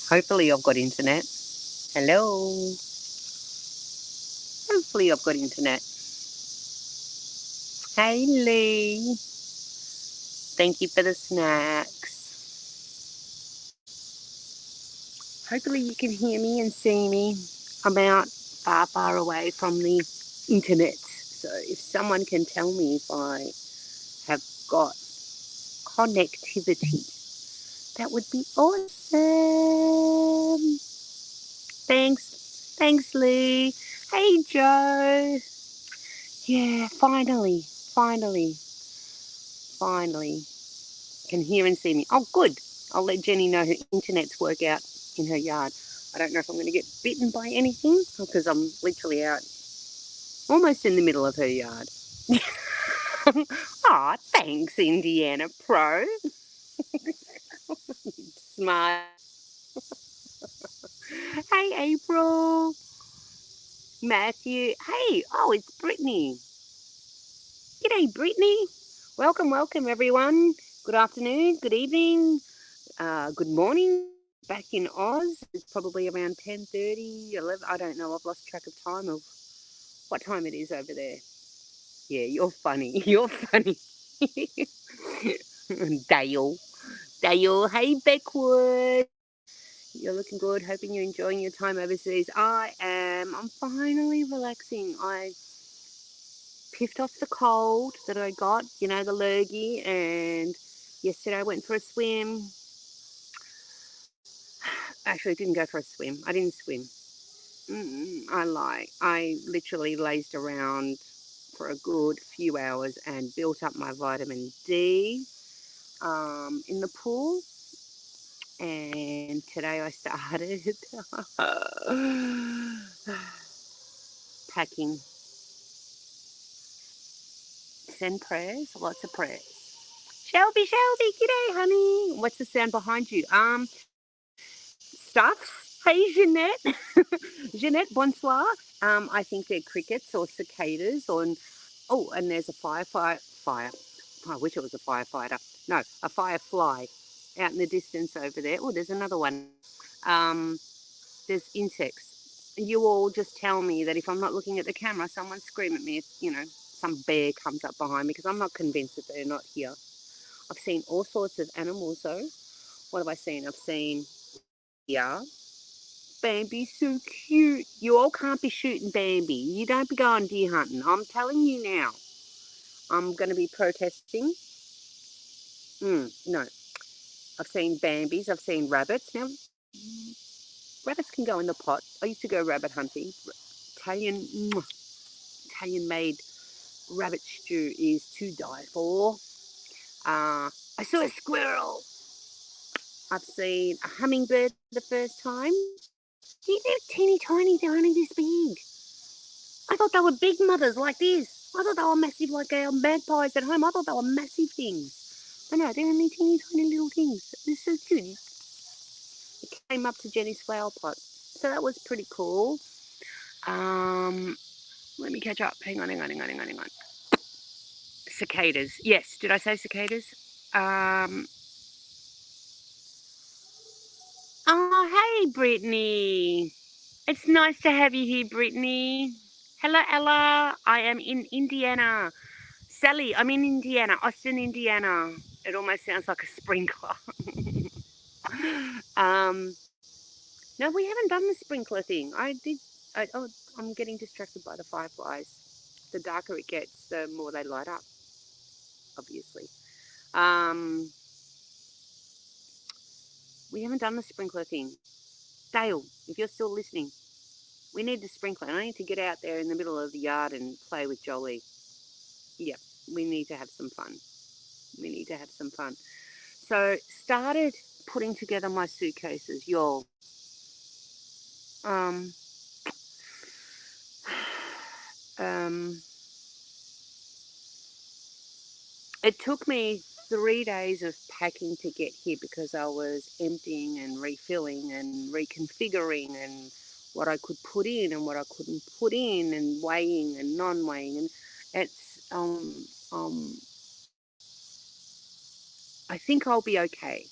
Hopefully I've got internet. Hello. Hopefully I've got internet. Hey Lee. Thank you for the snacks. Hopefully you can hear me and see me. I'm out far away from the internet. So if someone can tell me if I have got connectivity, that would be awesome. Thanks. Thanks, Lee. Hey, Joe. Yeah, finally can hear and see me. Oh, good. I'll let Jenny know her internet's work out in her yard. I don't know if I'm going to get bitten by anything because I'm literally out almost in the middle of her yard. Aw, thanks, Indiana Pro. Smart. Hey, April. Matthew. Hey, oh, it's Brittany. G'day, Brittany. Welcome, everyone. Good afternoon, good evening, good morning. Back in Oz, it's probably around 10:30, 11. I don't know. I've lost track of time of what time it is over there. Yeah, you're funny. You're funny. Dale. Dale. Hey, Beckwood. You're looking good. Hoping you're enjoying your time overseas. I am. I'm finally relaxing. I piffed off the cold that I got, the lurgy, and yesterday I went for a swim. Actually, I didn't go for a swim. I didn't swim. I lie. I literally lazed around for a good few hours and built up my vitamin D in the pool. And today I started packing. Send prayers, lots of prayers. Shelby, g'day, honey. What's the sound behind you? Stuffs. Hey, Jeanette. Jeanette, bonsoir. I think they're crickets or cicadas. Oh, and there's a fire. I wish it was a firefighter. No, a firefly out in the distance over there. Oh, there's another one. Um, there's insects. You all just tell me that if I'm not looking at the camera, someone scream at me if, some bear comes up behind me because I'm not convinced that they're not here. I've seen all sorts of animals though. What have I seen? I've seen deer. Bambi's so cute. You all can't be shooting Bambi. You don't be going deer hunting. I'm telling you now. I'm going to be protesting. No. I've seen Bambis. I've seen rabbits. Now, rabbits can go in the pot. I used to go rabbit hunting. Italian-made rabbit stew is to die for. I saw a squirrel. I've seen a hummingbird for the first time. They're teeny tiny. They're only this big. I thought they were big mothers like this. I thought they were massive like our magpies at home. I thought they were massive things. But no, they're only teeny tiny little things. They're so cute. It came up to Jenny's flower pot. So that was pretty cool. Let me catch up. Hang on. Cicadas. Yes, did I say cicadas? Oh, hey, Brittany. It's nice to have you here, Brittany. Hello, Ella. I am in Indiana. Sally, I'm in Indiana, Austin, Indiana. It almost sounds like a sprinkler. No, we haven't done the sprinkler thing. I'm getting distracted by the fireflies. The darker it gets, the more they light up, obviously. Um, we haven't done the sprinkler thing. Dale, if you're still listening, we need the sprinkler. I need to get out there in the middle of the yard and play with Jolie. Yeah, we need to have some fun. So, started putting together my suitcases, y'all. Um, um, it took me 3 days of packing to get here because I was emptying and refilling and reconfiguring and what I could put in and what I couldn't put in and weighing and non-weighing, and it's I think I'll be okay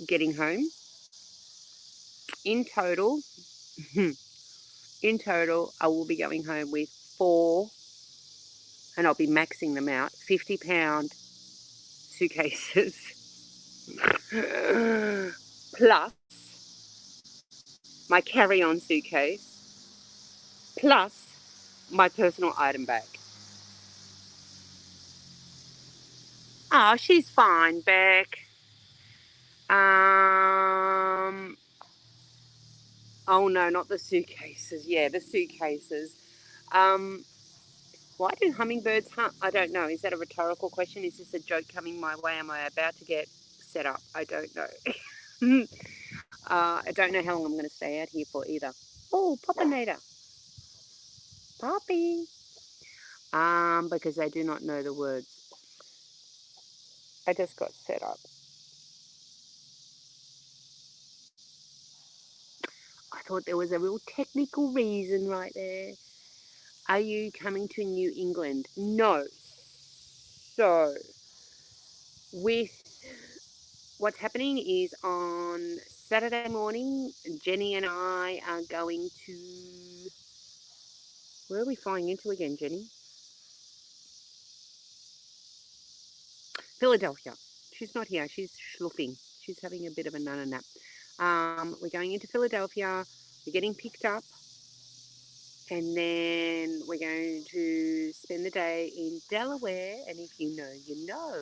getting home. In total, in total, I will be going home with 4, and I'll be maxing them out, 50-pound suitcases, plus my carry-on suitcase, plus my personal item bag. Oh, she's fine, Beck. Oh no, not the suitcases. Yeah, the suitcases. Um, why do hummingbirds hunt? I don't know. Is that a rhetorical question? Is this a joke coming my way? Am I about to get set up? I don't know. I don't know how long I'm going to stay out here for either. Oh, Poppinator. Poppy. Because they do not know the words. I just got set up. I thought there was a real technical reason right there. Are you coming to New England? No. So, with what's happening is on Saturday morning, Jenny and I are going to. Where are we flying into again, Jenny? Philadelphia. She's not here. She's schluffing. She's having a bit of a nana nap. We're going into Philadelphia. We're getting picked up. And then we're going to spend the day in Delaware. And if you know, you know.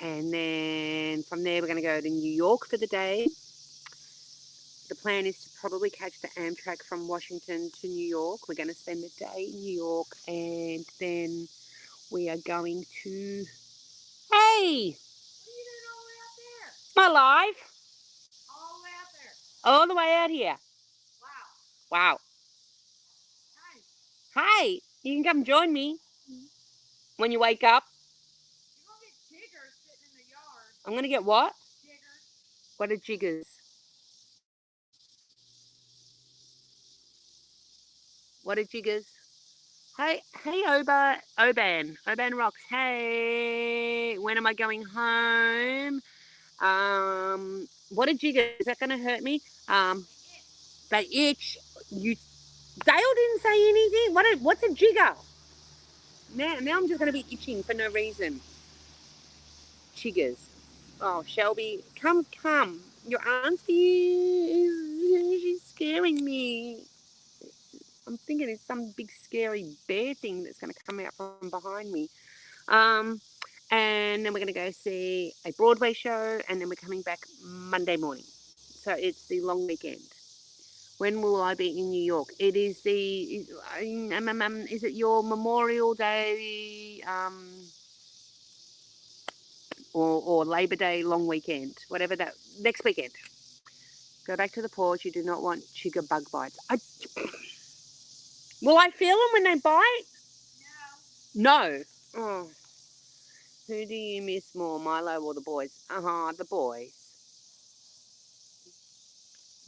And then from there, we're going to go to New York for the day. The plan is to probably catch the Amtrak from Washington to New York. We're going to spend the day in New York. And then we are going to... Hey! What are you doing all the way out there? My life. All the way out there? All the way out here. Wow. Wow. Hi. You can come join me when you wake up. You're going to get jiggers sitting in the yard. I'm going to get what? Jiggers. What are jiggers? What are jiggers? Hey, Oban Rocks. Hey, when am I going home? What are jiggers? Is that going to hurt me? They itch. Dale didn't say anything. What's a jigger? Now I'm just going to be itching for no reason. Jiggers. Oh, Shelby, come. Your auntie she's scaring me. I'm thinking it's some big scary bear thing that's going to come out from behind me. And then we're going to go see a Broadway show, and then we're coming back Monday morning. So it's the long weekend. When will I be in New York? It is is it your Memorial Day or Labor Day long weekend? Whatever that, next weekend. Go back to the porch. You do not want chigger bug bites. Will I feel them when they bite? No. Oh. Who do you miss more, Milo or the boys? The boys.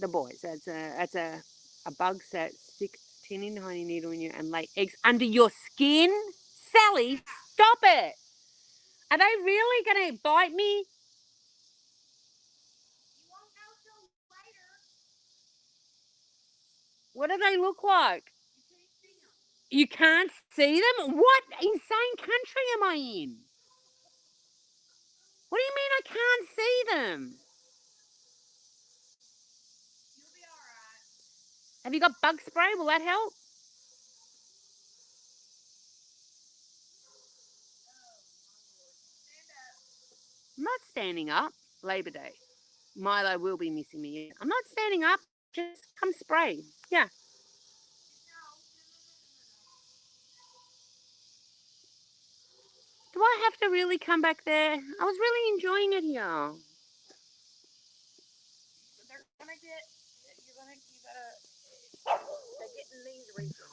The boys. That's a bug that stick teeny tiny needle in you and lay eggs under your skin. Sally, stop it. Are they really going to bite me? You won't know till later. What do they look like? You can't see them? What insane country am I in? What do you mean I can't see them? You'll be all right. Have you got bug spray? Will that help? I'm not standing up. Labor Day. Milo will be missing me. I'm not standing up. Just come spray. Yeah. Do I have to really come back there? I was really enjoying it here.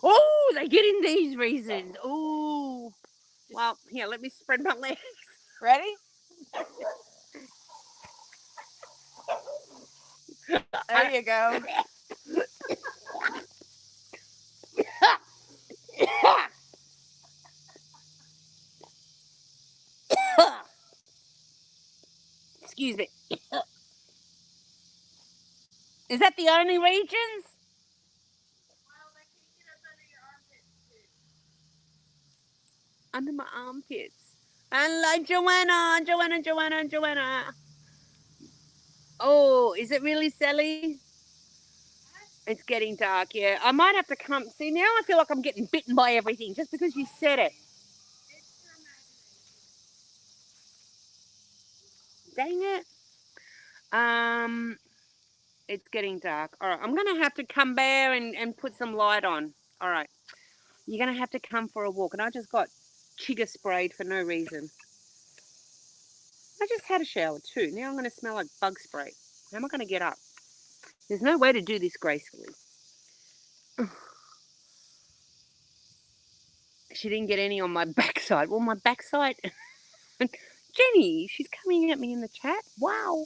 Oh, they get in these reasons. Oh. Well, here, let me spread my legs. Ready? There you go. Excuse me. Is that the only regions? Well, they can get up under your armpits too. Under my armpits. And like Joanna. Oh, is it really, Sally? Huh? It's getting dark, yeah. I might have to come. See, now I feel like I'm getting bitten by everything just because you said it. It's your imagination. Dang it. Um, it's getting dark. All right, I'm going to have to come there and put some light on. All right. You're going to have to come for a walk. And I just got chigger sprayed for no reason. I just had a shower too. Now I'm going to smell like bug spray. How am I going to get up? There's no way to do this gracefully. She didn't get any on my backside. Well, my backside... Jenny, she's coming at me in the chat. Wow.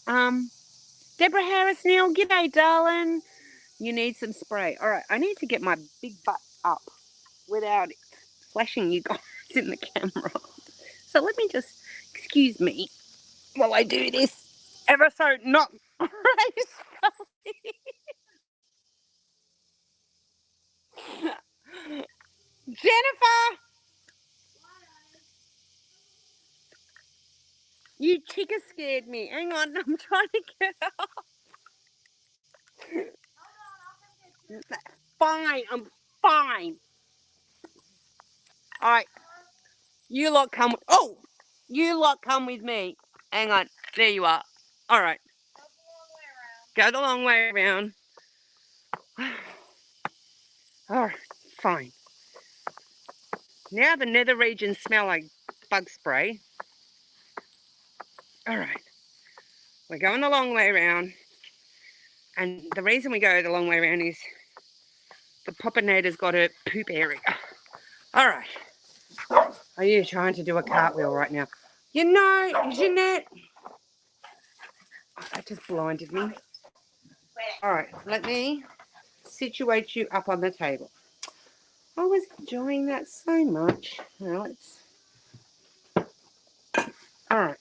Um, Deborah Harris Neal, g'day, darling. You need some spray. All right, I need to get my big butt up without flashing you guys in the camera. So let me just, excuse me while I do this ever so not gracefully. Jennifer, you chica scared me. Hang on, I'm trying to get up. Hold on, I'll come get you. Fine, I'm fine. All right, you lot come. Oh, you lot come with me. Hang on, there you are. All right, Go the long way around. go the long way around. All right, fine. Now the nether regions smell like bug spray. All right, we're going the long way around. And the reason we go the long way around is the popinator's got a poop area. All right. Are you trying to do a cartwheel right now? You know, Jeanette. Oh, that just blinded me. All right, let me situate you up on the table. I was enjoying that so much. Now let's... All right.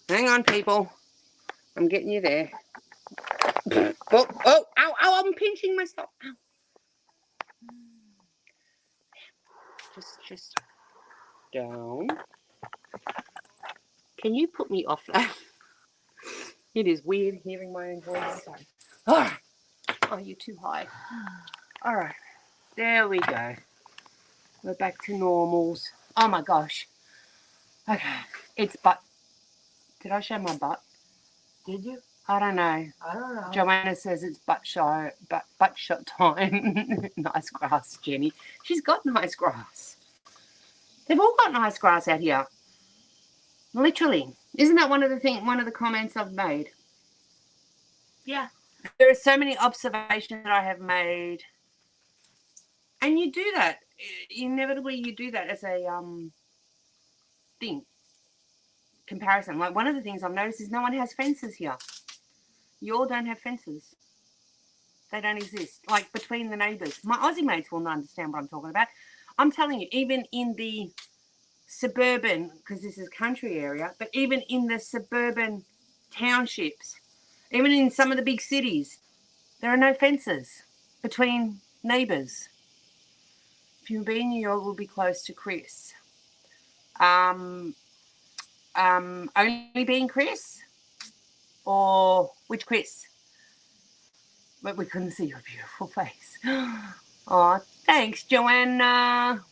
Hang on, people. I'm getting you there. Ow, I'm pinching myself. Ow. Just down. Can you put me off that? It is weird hearing my own voice. Oh, you're too high. All right. There we go. We're back to normals. Oh my gosh. Okay. It's butt. Did I show my butt? Did you? I don't know. I don't know. Joanna says it's butt shot time. Nice grass, Jenny. She's got nice grass. They've all got nice grass out here. Literally. Isn't that one of the comments I've made? Yeah. There are so many observations that I have made. And you do that. Inevitably you do that as a thing. Comparison. Like one of the things I've noticed is no one has fences here. You all don't have fences. They don't exist. Like between the neighbours. My Aussie mates will not understand what I'm talking about. I'm telling you, even in the suburban, because this is country area, but even in the suburban townships, even in some of the big cities, there are no fences between neighbours. If you be in New York, we'll be close to Chris. Only being Chris? Or which Chris? But we couldn't see your beautiful face. Oh, thanks, Joanna.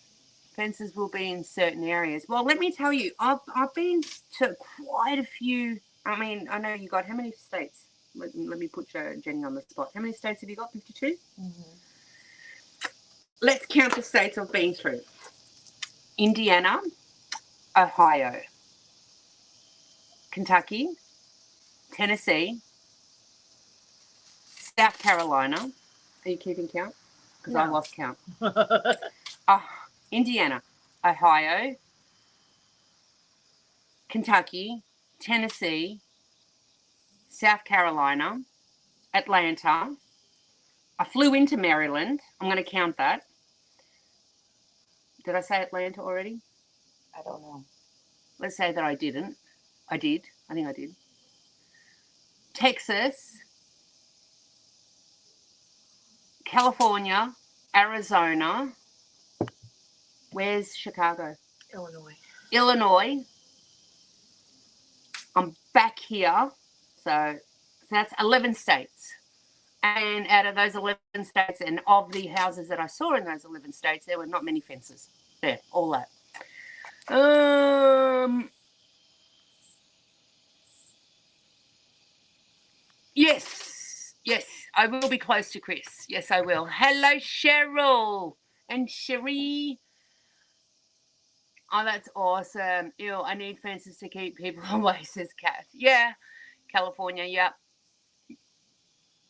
Fences will be in certain areas. Well, let me tell you, I've been to quite a few. I mean, I know you got how many states? Let me put Jenny on the spot. How many states have you got? 52? Mm-hmm. Let's count the states I've been through. Indiana, Ohio, Kentucky, Tennessee, South Carolina. Are you keeping count? Because I lost count. Indiana, Ohio, Kentucky, Tennessee, South Carolina, Atlanta. I flew into Maryland. I'm going to count that. Did I say Atlanta already? I don't know. Let's say that I didn't. I did. I think I did. Texas, California, Arizona. Where's Chicago? Illinois. I'm back here. So that's 11 states. And out of those 11 states, and of the houses that I saw in those 11 states, there were not many fences. There, all that. Yes, I will be close to Chris. Yes, I will. Hello, Cheryl and Cherie. Oh, that's awesome. Ew, I need fences to keep people away, says Kat. Yeah, California, yep.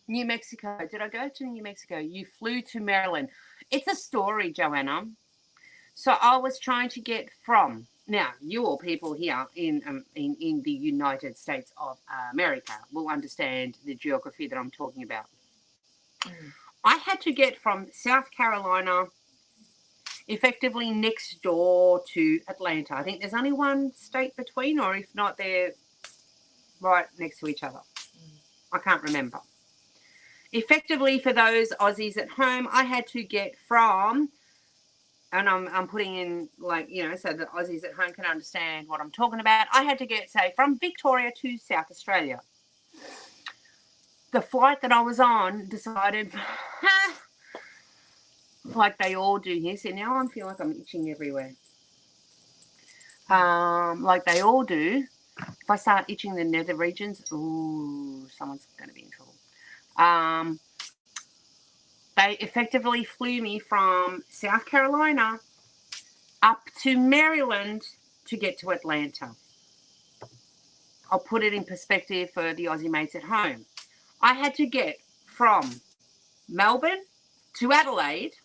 New Mexico. Did I go to New Mexico? You flew to Maryland. It's a story, Joanna. So I was trying to get from, now you all people here in the United States of America will understand the geography that I'm talking about. I had to get from South Carolina effectively next door to Atlanta. I think there's only one state between, or if not, they're right next to each other. I can't remember. Effectively, for those Aussies at home, I had to get from, and I'm putting in, like, you know, so the Aussies at home can understand what I'm talking about. I had to get, say, from Victoria to South Australia. The flight that I was on decided, like they all do here. See, now I feel like I'm itching everywhere. Like they all do. If I start itching the nether regions, ooh, someone's going to be in trouble. They effectively flew me from South Carolina up to Maryland to get to Atlanta. I'll put it in perspective for the Aussie mates at home. I had to get from Melbourne to Adelaide,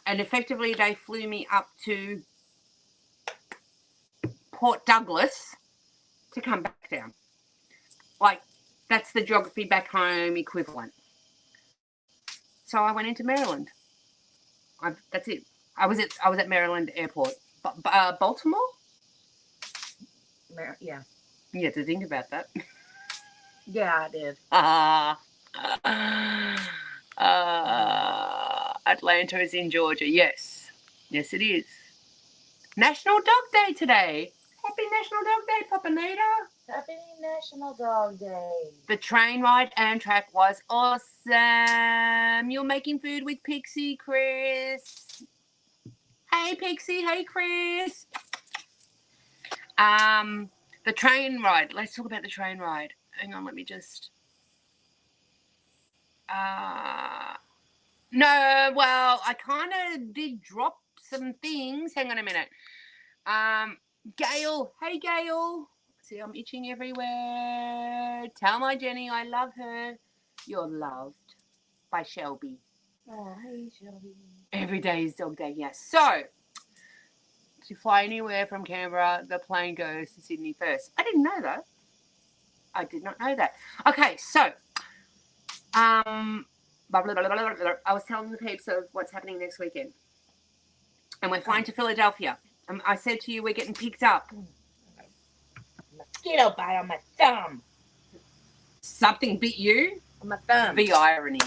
and effectively they flew me up to Port Douglas to come back down. Like, that's the geography back home equivalent. So I went into Maryland. That's it. I was at Maryland Airport. Baltimore? Yeah. You had to think about that. Yeah, I did. Atlanta is in Georgia. Yes. Yes, it is. National Dog Day today. Happy National Dog Day, Papanita. Happy National Dog Day. The train ride Amtrak was awesome. You're making food with Pixie, Chris. Hey, Pixie. Hey, Chris. The train ride. Let's talk about the train ride. Hang on, let me just... No, well, I kind of did drop some things. Hang on a minute. Gail. Hey, Gail. See, I'm itching everywhere. Tell my Jenny I love her. You're loved by Shelby. Oh, hey, Shelby. Every day is dog day, yes. So, to fly anywhere from Canberra, the plane goes to Sydney first. I didn't know that. I did not know that. Okay, so, I was telling the peeps of what's happening next weekend. And we're flying to Philadelphia. I said to you, we're getting picked up. Mosquito bite on my thumb. Something bit you? On my thumb. The irony.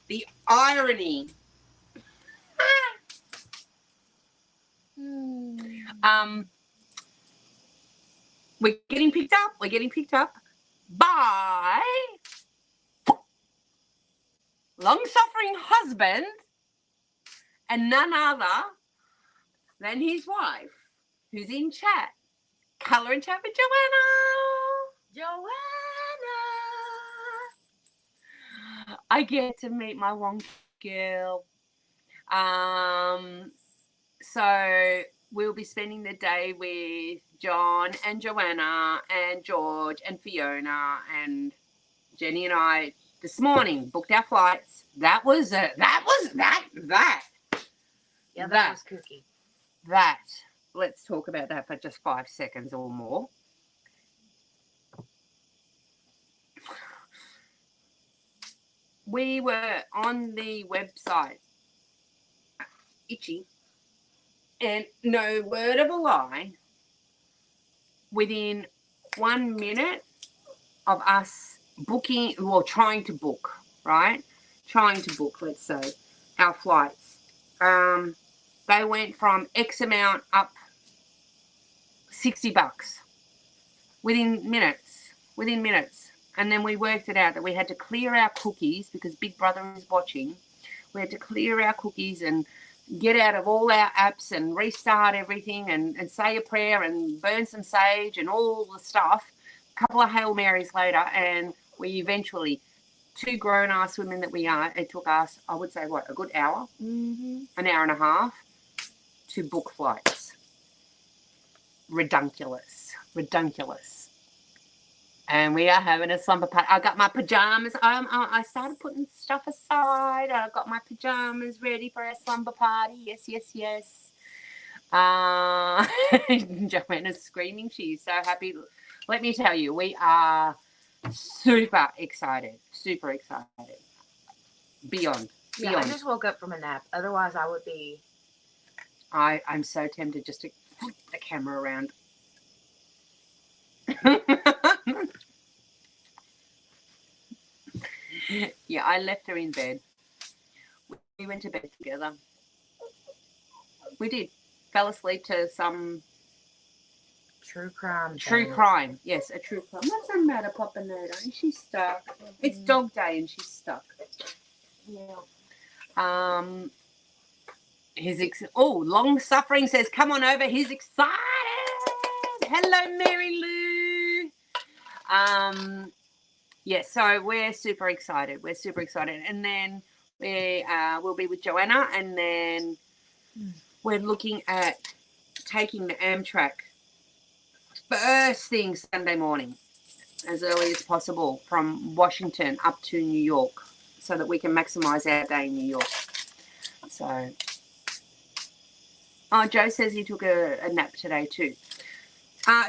The irony. We're getting picked up. We're getting picked up by long-suffering husband and none other than his wife, who's in chat. Colour and chat with Joanna. I get to meet my Wong girl. So we'll be spending the day with John and Joanna and George and Fiona, and Jenny and I this morning booked our flights. That was it. That was that. Yeah, that was kooky. That. Let's talk about that for just 5 seconds or more. We were on the website, Itchy, and no word of a lie, within 1 minute of us booking or trying to book, right? trying to book, let's say, our flights. They went from X amount up $60 within minutes. And then we worked it out that we had to clear our cookies because Big Brother is watching. We had to clear our cookies and get out of all our apps and restart everything and say a prayer and burn some sage and all the stuff. A couple of Hail Marys later, and we eventually, two grown-ass women that we are, it took us, I would say, a good hour? An hour and a half to book flights. Redunculous. And we are having a slumber party. I got my pajamas. I started putting stuff aside. I got my pajamas ready for a slumber party. Yes. Joanna's screaming. She's so happy. Let me tell you, we are super excited. Beyond. Yeah, I just woke up from a nap. Otherwise, I would be. I'm so tempted just to flip the camera around. Yeah, I left her in bed. We went to bed together. We did. Fell asleep to some True crime. crime. Yes, a true crime. What's the matter, Papa Noda? She's stuck. It's dog day and she's stuck. Yeah. Long suffering says, come on over. He's excited. Hello, Mary Lou. Yes, so we're super excited. And then we'll be with Joanna, and then we're looking at taking the Amtrak first thing Sunday morning, as early as possible, from Washington up to New York, so that we can maximize our day in New York. So, Joe says he took a nap today too.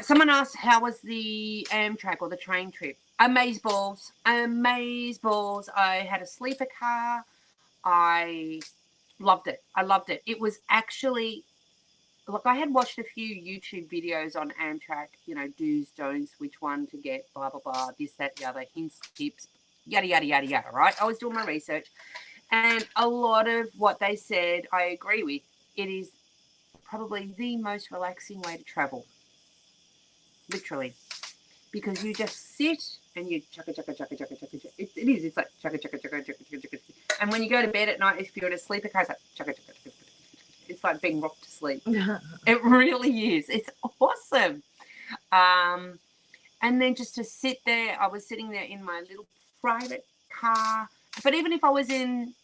Someone asked, how was the Amtrak or the train trip? Amazeballs. I had a sleeper car. I loved it. It was actually, look, I had watched a few YouTube videos on Amtrak, do's, don'ts, which one to get, blah, blah, blah, this, that, the other, hints, tips, yada, yada, yada, yada, right? I was doing my research, and a lot of what they said I agree with. It is probably the most relaxing way to travel, literally, because you just sit and you chugga. It is. It's like chugga. And when you go to bed at night, if you're in a sleeper car, it's like chugga. It's like being rocked to sleep. It really is. It's awesome. And then just to sit there, I was sitting there in my little private car. But even if I was in,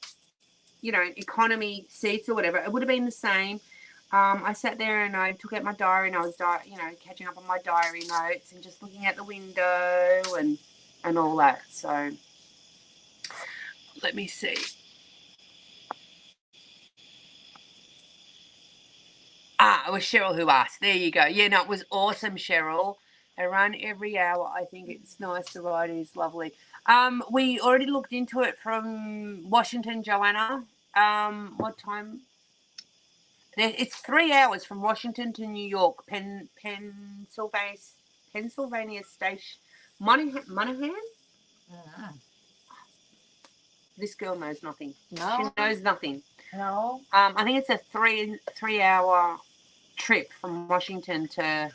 economy seats or whatever, it would have been the same. I sat there and I took out my diary and I was, catching up on my diary notes and just looking out the window and all that. So let me see. It was Cheryl who asked. There you go. Yeah, no, it was awesome, Cheryl. They run every hour. I think it's nice. The ride is lovely. We already looked into it from Washington, Joanna. What time? It's 3 hours from Washington to New York, Pennsylvania Station. Monahan? This girl knows nothing. No. She knows nothing. No. I think it's a 3 hour trip from Washington to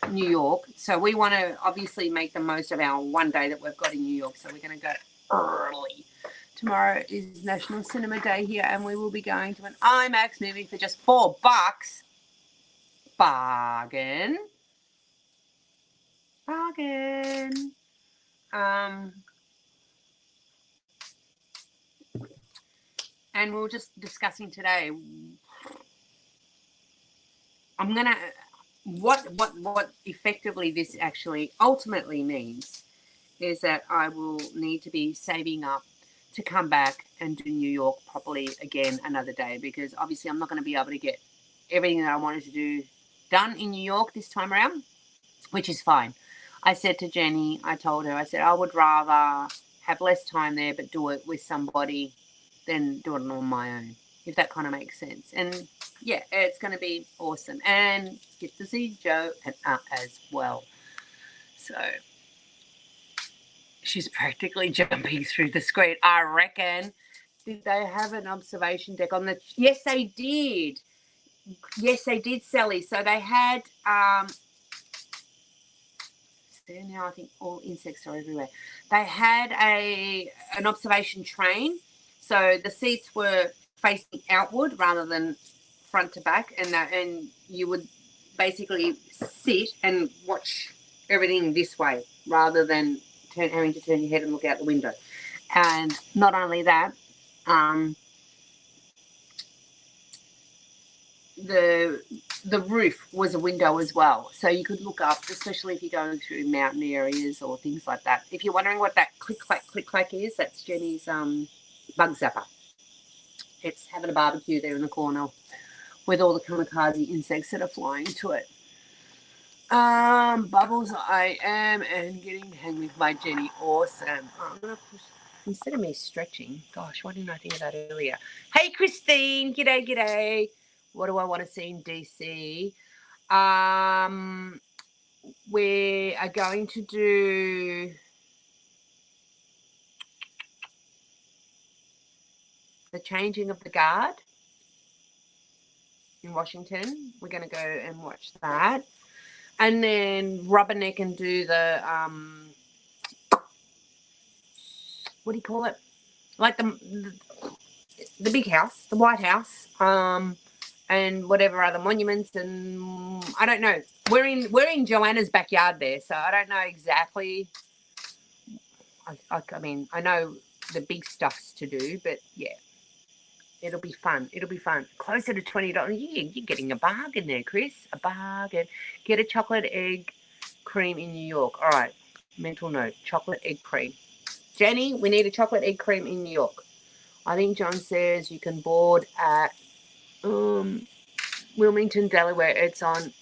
New York. So we want to obviously make the most of our one day that we've got in New York. So we're going to go early. Tomorrow is National Cinema Day here, and we will be going to an IMAX movie for just $4. Bargain. And we were just discussing today. What effectively this actually ultimately means is that I will need to be saving up to come back and do New York properly again another day, because obviously I'm not going to be able to get everything that I wanted to do done in New York this time around, which is fine. I said to Jenny, I told her, I said, I would rather have less time there but do it with somebody than do it on my own, if that kind of makes sense. And yeah, it's going to be awesome. And get to see Joe and as well. So She's practically jumping through the screen, I reckon. Did they have an observation deck on the... Yes, they did. Yes, they did, Sally. So they had... See, now I think all insects are everywhere. They had an observation train. So the seats were facing outward rather than front to back. And you would basically sit and watch everything this way rather than having to turn your head and look out the window. And not only that, the roof was a window as well, so you could look up, especially if you're going through mountain areas or things like that. If you're wondering what that click clack is, that's Jenny's bug zapper. It's having a barbecue there in the corner with all the kamikaze insects that are flying to it. Bubbles, I am and getting hang with my Jenny. Awesome. I'm gonna push. Instead of me stretching, gosh, why didn't I think of that earlier? Hey, Christine, g'day. What do I want to see in DC? We are going to do the changing of the guard in Washington. We're going to go and watch that. And then Rubberneck and do the, what do you call it? Like the big house, the White House, and whatever other monuments, and I don't know. We're in Joanna's backyard there, so I don't know exactly. I mean, I know the big stuff's to do, but yeah, it'll be fun. Closer to $20. You're getting a bargain there, Chris. A bargain. Get a chocolate egg cream in New York. All right, mental note: chocolate egg cream. Jenny, we need a chocolate egg cream in New York. I think John says you can board at Wilmington, Delaware. It's an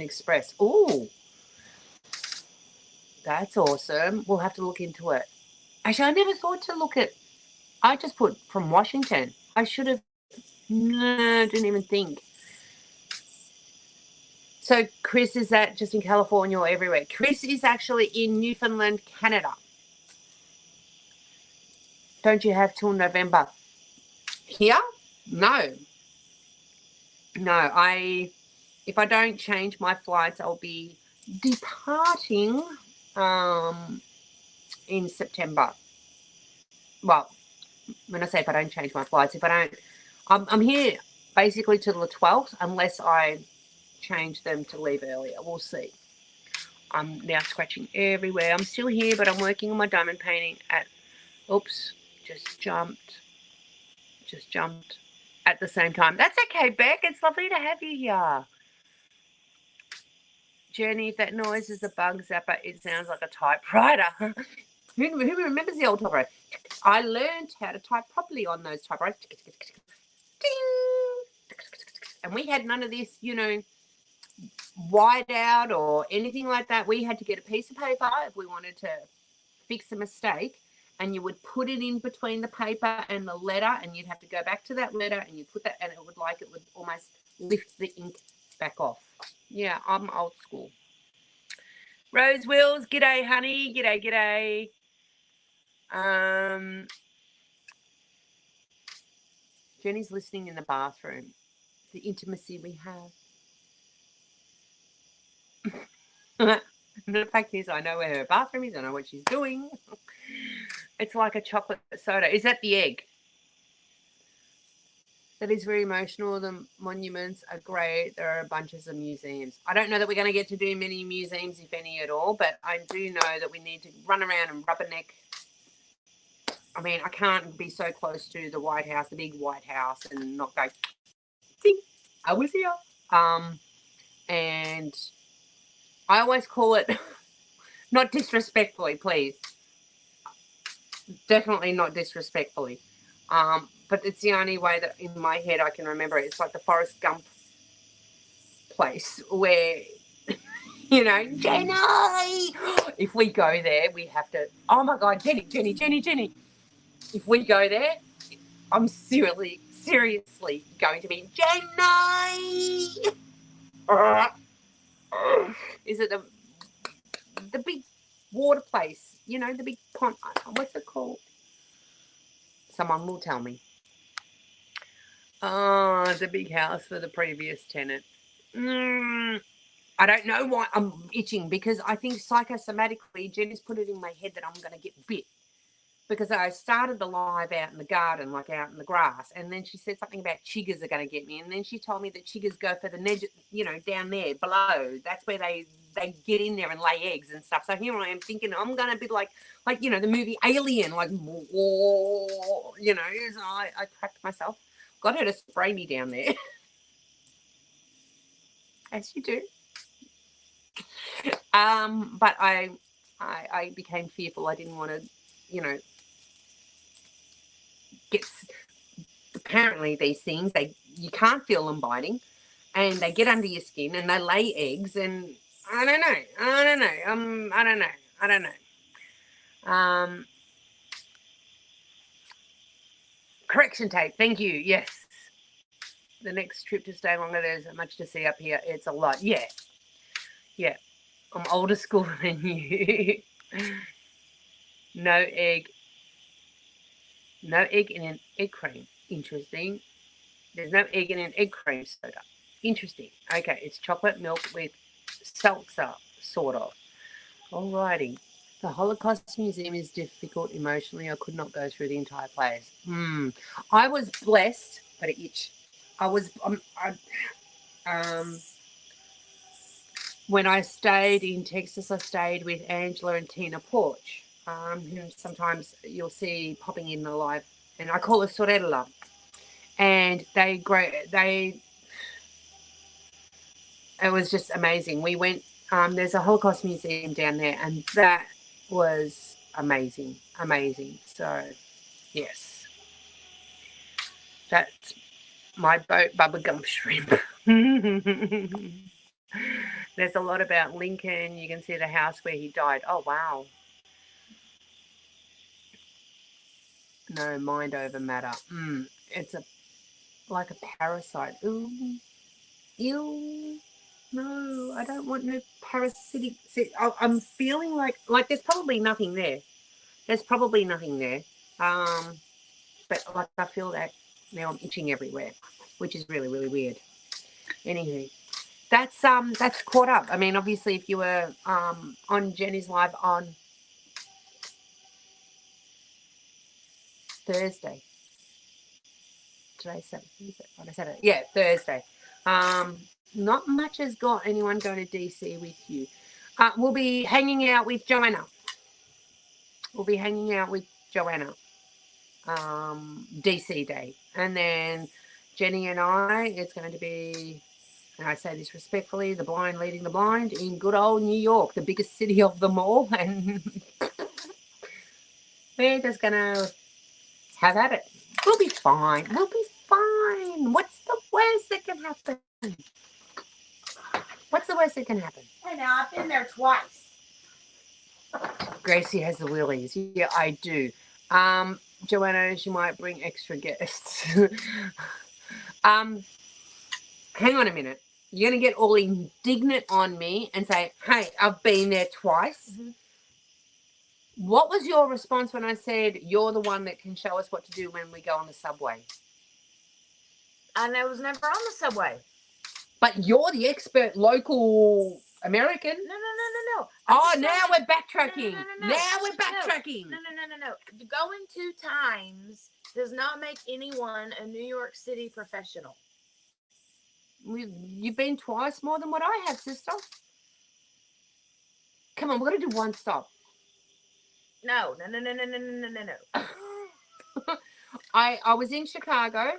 express. Ooh, that's awesome. We'll have to look into it. Actually, I never thought to look at. I just put from Washington. I should have. No, didn't even think. So, Chris, is that just in California or everywhere? Chris is actually in Newfoundland, Canada. Don't you have till November? Here? No. If I don't change my flights, I'll be departing in September. Well, when I say if I don't change my flights, I'm here basically till the 12th unless I change them to leave earlier. We'll see. I'm now scratching everywhere. I'm still here, but I'm working on my diamond painting oops, just jumped at the same time. That's okay, Beck. It's lovely to have you here. Jenny, if that noise is a bug zapper, it sounds like a typewriter. Who remembers the old typewriter? I learned how to type properly on those typewriters. Ding! And we had none of this, white out or anything like that. We had to get a piece of paper if we wanted to fix a mistake, and you would put it in between the paper and the letter, and you'd have to go back to that letter and you put that, and it would almost lift the ink back off. Yeah, I'm old school. Rose Wills, g'day, honey. G'day. Jenny's listening in the bathroom. The intimacy we have. The fact is, I know where her bathroom is. I know what she's doing. It's like a chocolate soda. Is that the egg? That is very emotional. The monuments are great. There are bunches of museums. I don't know that we're going to get to do many museums, if any at all, but I do know that we need to run around and rubberneck. I mean, I can't be so close to the White House, the big White House, and not go, ding, I was here. And I always call it, not disrespectfully, please. Definitely not disrespectfully. But it's the only way that in my head I can remember it. It's like the Forrest Gump place where, Jenny, if we go there, we have to, oh my God, Jenny. If we go there, I'm seriously going to be, Jenny. Is it the big water place, the big what's it called? Someone will tell me. Oh, the big house for the previous tenant. I don't know why I'm itching, because I think psychosomatically Jenny's put it in my head that I'm going to get bit. Because I started the live out in the garden, like out in the grass, and then she said something about chiggers are going to get me, and then she told me that chiggers go for the down there below. That's where they get in there and lay eggs and stuff. So here I am thinking I'm going to be like the movie Alien, like, so I cracked myself. Got her to spray me down there, as you do. But I became fearful. I didn't want to, get. Apparently these things, you can't feel them biting, and they get under your skin and they lay eggs, and I don't know. Correction tape, thank you. Yes, the next trip to stay longer. There's much to see up here. It's a lot. Yeah. I'm older school than you. No egg in an egg cream. Interesting. There's no egg in an egg cream soda. Interesting. Okay, it's chocolate milk with salsa, sort of. Alrighty. The Holocaust Museum is difficult emotionally. I could not go through the entire place. I was blessed, but it itched. When I stayed in Texas, I stayed with Angela and Tina Porch, who sometimes you'll see popping in the live, and I call her Sorella. And it was just amazing. We went, there's a Holocaust museum down there, and that was amazing. So, yes, that's my boat, Bubba Gump Shrimp. There's a lot about Lincoln. You can see the house where he died. Oh, wow. No, mind over matter. It's like a parasite. Ooh. Ew. No, I don't want no parasitic. See, I'm feeling like there's probably nothing there. But like I feel that now I'm itching everywhere, which is really, really weird. Anywho, that's caught up. I mean, obviously, if you were on Jenny's live on Thursday. Today's Saturday. Yeah, Thursday. Not much has got anyone going to DC with you. We'll be hanging out with Joanna. DC Day. And then Jenny and I, it's going to be, and I say this respectfully, the blind leading the blind in good old New York, the biggest city of them all. And we're just going to have at it. We'll be fine. What's the worst that can happen? Hey, now, I've been there twice. Gracie has the willies. Yeah, I do. Joanna, she might bring extra guests. Hang on a minute. You're going to get all indignant on me and say, hey, I've been there twice. Mm-hmm. What was your response when I said you're the one that can show us what to do when we go on the subway? And I was never on the subway. But you're the expert local American. No. Now we're backtracking. No. Now we're backtracking. No. Going 2 times does not make anyone a New York City professional. You've been twice more than what I have, sister. Come on, we're going to do one stop. No. I was in Chicago,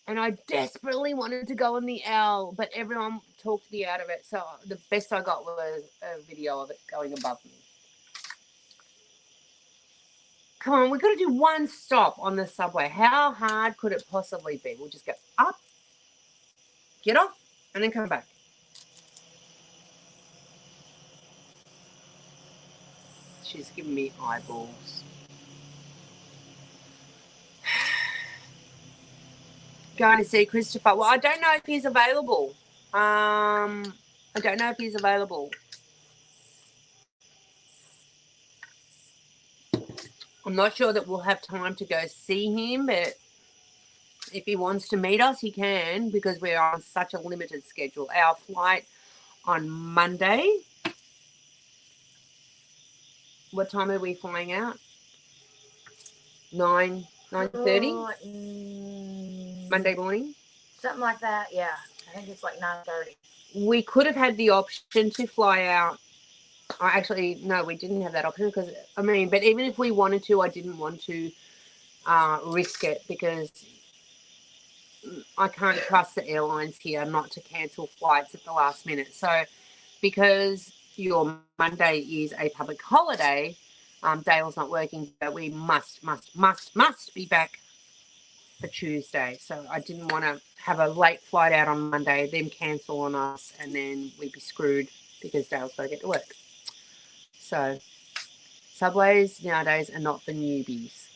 and I desperately wanted to go on the L, but everyone talked me out of it. So the best I got was a video of it going above me. Come on, we've got to do one stop on the subway. How hard could it possibly be? We'll just go up, get off, and then come back. She's giving me eyeballs. Going to see Christopher. Well, I don't know if he's available. I'm not sure that we'll have time to go see him, but if he wants to meet us, he can, because we're on such a limited schedule. Our flight on Monday. What time are we flying out? 9:30 Monday morning. Something like that. Yeah, I think it's like 9:30. We could have had the option to fly out. Actually, no, we didn't have that option because but even if we wanted to, I didn't want to risk it because I can't trust the airlines here not to cancel flights at the last minute. So, because your Monday is a public holiday, Dale's not working, but we must be back for Tuesday. So I didn't want to have a late flight out on Monday, then cancel on us, and then we'd be screwed because Dale's got to get to work. So subways nowadays are not for newbies.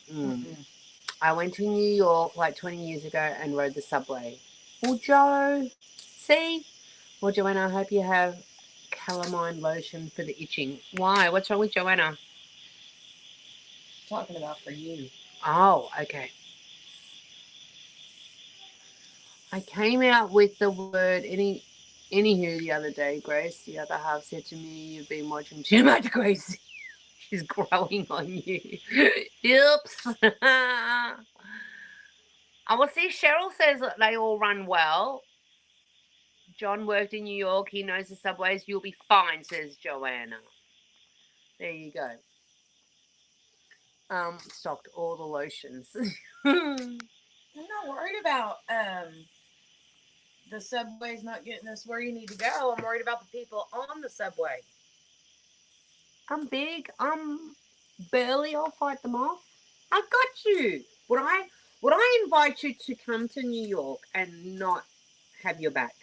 I went to New York like 20 years ago and rode the subway. Well, Joe, see? Well, Joanna, I hope you have calamine lotion for the itching. Why? What's wrong with Joanna? Talking about for you. Oh, okay. I came out with the word anywho the other day, Grace. The other half said to me, "You've been watching too much, Grace. She's growing on you." Oops. I will see. Cheryl says that they all run well. John worked in New York. He knows the subways. You'll be fine, says Joanna. There you go. Stocked all the lotions. I'm not worried about the subway's not getting us where you need to go. I'm worried about the people on the subway. I'm big. I'm burly. I'll fight them off. I got you. Would I invite you to come to New York and not have your back?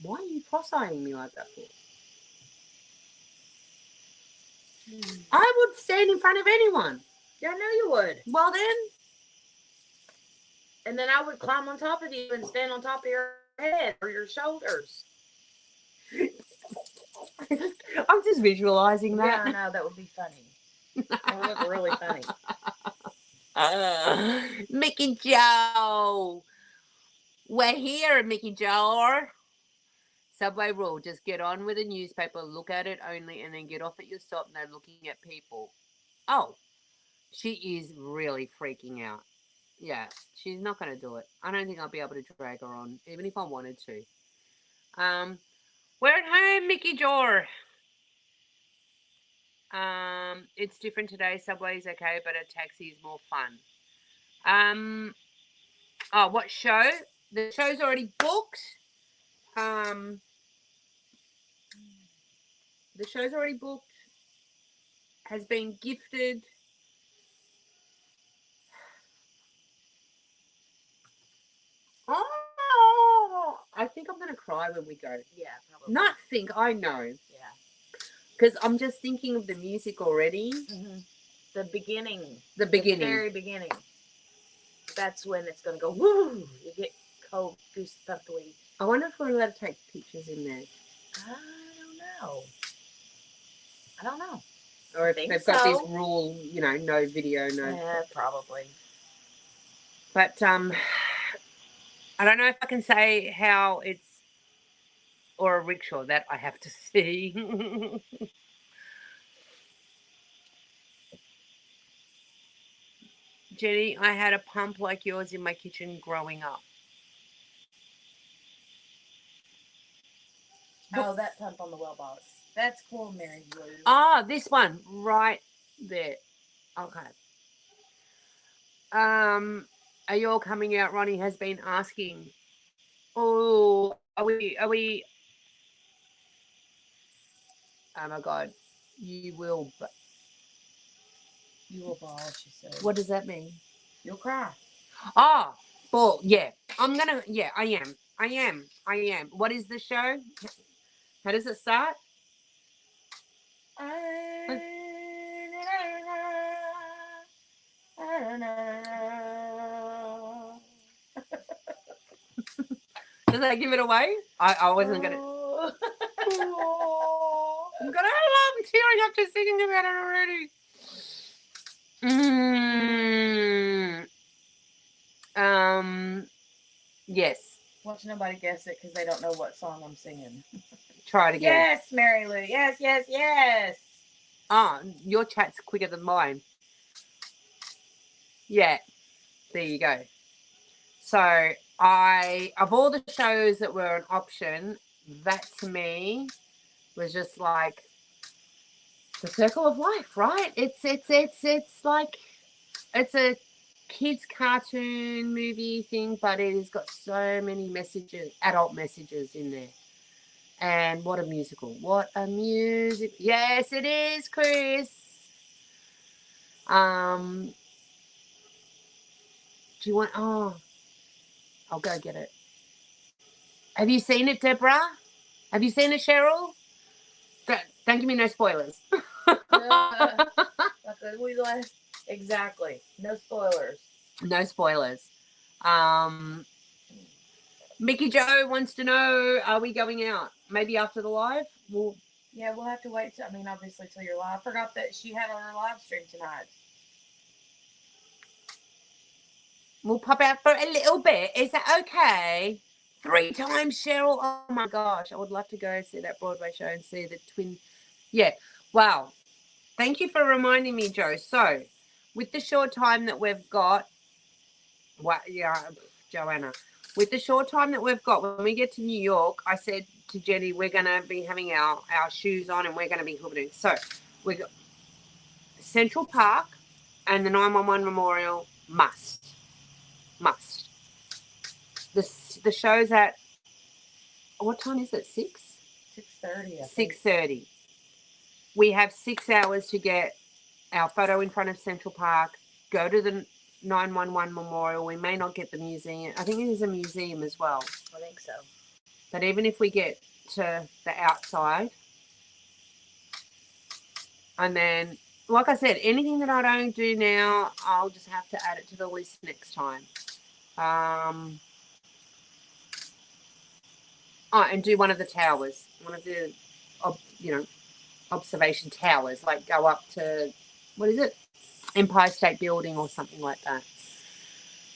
Why are you cross-eyeing me like that for? I would stand in front of anyone. Yeah, I know you would. Well then. And then I would climb on top of you and stand on top of your head or your shoulders. I'm just visualizing that. Yeah, I know. That would be funny. That would look really funny. Mickey Joe. We're here, Mickey Joe. Subway rule, just get on with a newspaper, look at it only, and then get off at your stop, no looking at people. Oh, she is really freaking out. Yeah, she's not going to do it. I don't think I'll be able to drag her on, even if I wanted to. We're at home, Mickey Joe. It's different today. Subway's okay, but a taxi is more fun. What show? The show's already booked. The show's already booked. Has been gifted. Oh, I think I'm going to cry when we go. Yeah, probably. Not think, I know. Yeah. Because I'm just thinking of the music already. Mm-hmm. The beginning. The beginning. The very beginning. That's when it's going to go, woo! You get cold, goosebumpy. I wonder if we're allowed to take pictures in there. I don't know. Or if they've got this rule, no video, no. Yeah, probably. But I don't know if I can say how it's, or a rickshaw, that I have to see. Jenny, I had a pump like yours in my kitchen growing up. Oh, that pump on the well box. That's cool, Mary Blue. Ah, this one right there. Okay. Are you all coming out? Ronnie has been asking. Oh, are we? Oh my God, you will bawl, she said. What does that mean? You'll cry. Oh, ball. Yeah, yeah, I am. What is the show? How does it start? Does that give it away? I wasn't gonna. I'm gonna I'm tearing up just thinking about it already. Yes. Watch nobody guess it because they don't know what song I'm singing. Try it again. Yes, Mary Lou. Yes, yes, yes. Oh, your chat's quicker than mine. Yeah. There you go. So of all the shows that were an option, that to me was just like the circle of life, right? It's like it's a kids cartoon movie thing, but it has got so many messages, adult messages in there. And what a musical. What a music. Yes, it is, Chris. Do you want I'll go get it. Have you seen it, Deborah? Have you seen it, Cheryl? Don't give me no spoilers. Exactly. No spoilers. No spoilers. Mickey Joe wants to know, are we going out? Maybe after the live? We'll have to wait. Obviously, till you're live. I forgot that she had on her live stream tonight. We'll pop out for a little bit. Is that okay? 3 times, Cheryl. Oh my gosh. I would love to go see that Broadway show and see the twin. Yeah. Wow. Thank you for reminding me, Joe. So, with the short time that we've got, Joanna, with the short time that we've got, when we get to New York, I said to Jenny, we're going to be having our shoes on and we're going to be hoovering. So, we got Central Park and the 911 Memorial must. The show's at, what time is it? 6? 6:30. 6:30. We have 6 hours to get our photo in front of Central Park, go to the 911 Memorial. We may not get the museum. I think there's a museum as well. I think so. But even if we get to the outside, and then, like I said, anything that I don't do now, I'll just have to add it to the list next time. And do one of the towers, one of the, observation towers, like go up to, what is it? Empire State Building or something like that.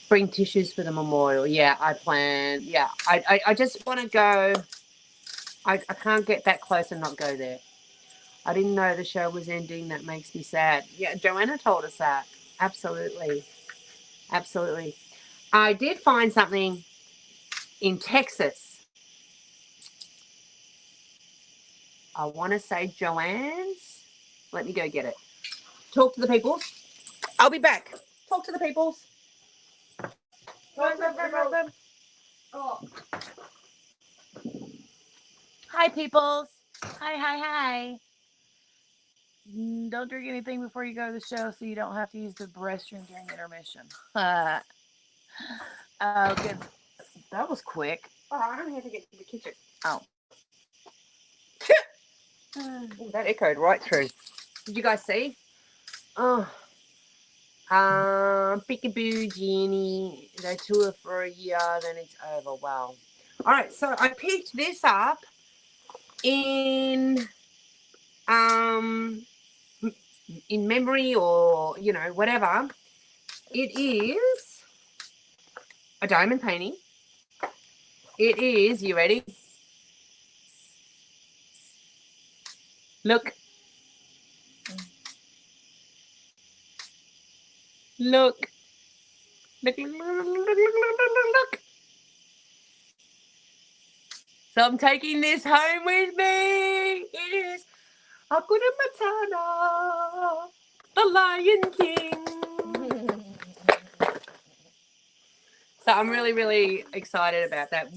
Bring tissues for the memorial. Yeah, I plan. Yeah, I just want to go. I can't get that close and not go there. I didn't know the show was ending. That makes me sad. Yeah, Joanna told us that. Absolutely. Absolutely. I did find something in Texas. I want to say Joanne's. Let me go get it. Talk to the peoples. I'll be back. Talk to the peoples. Oh. Hi, peoples. Hi. Don't drink anything before you go to the show so you don't have to use the restroom during intermission. Oh, good. That was quick. Oh, I don't have to get to the kitchen. Oh. Ooh, that echoed right through. Did you guys see? Oh. Peekaboo, Jenny. They tour for a year, then it's over. Wow. All right, so I picked this up in memory or whatever. It is a diamond painting. It is, you ready? Look. Look. So I'm taking this home with me. It is Hakuna Matata, the Lion King. So I'm really, really excited about that.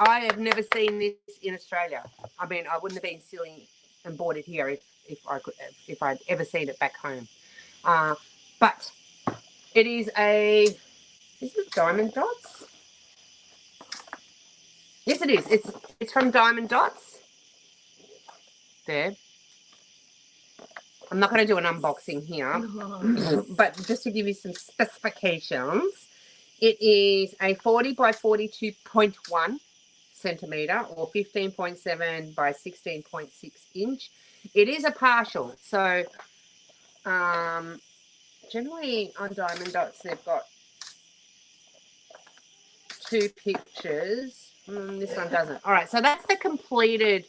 I have never seen this in Australia. I mean, I wouldn't have been silly and bought it here if I'd ever seen it back home. But it is is it Diamond Dots? Yes, it is. It's from Diamond Dots. There. I'm not going to do an unboxing here, but just to give you some specifications, it is a 40 by 42.1 centimetre or 15.7 by 16.6 inch. It is a partial. So generally on Diamond Dots they've got 2 pictures. This one doesn't. All right, so that's the completed.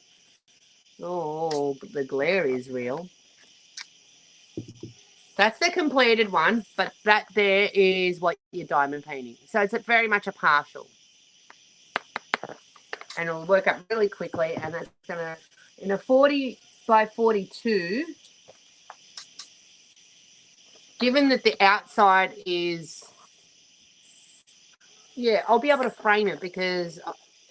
Oh, the glare is real. That's the completed one, but that there is what you're diamond painting. So it's very much a partial. And it'll work up really quickly, and that's going to, in a 40 by 42, given that the outside is, yeah, I'll be able to frame it because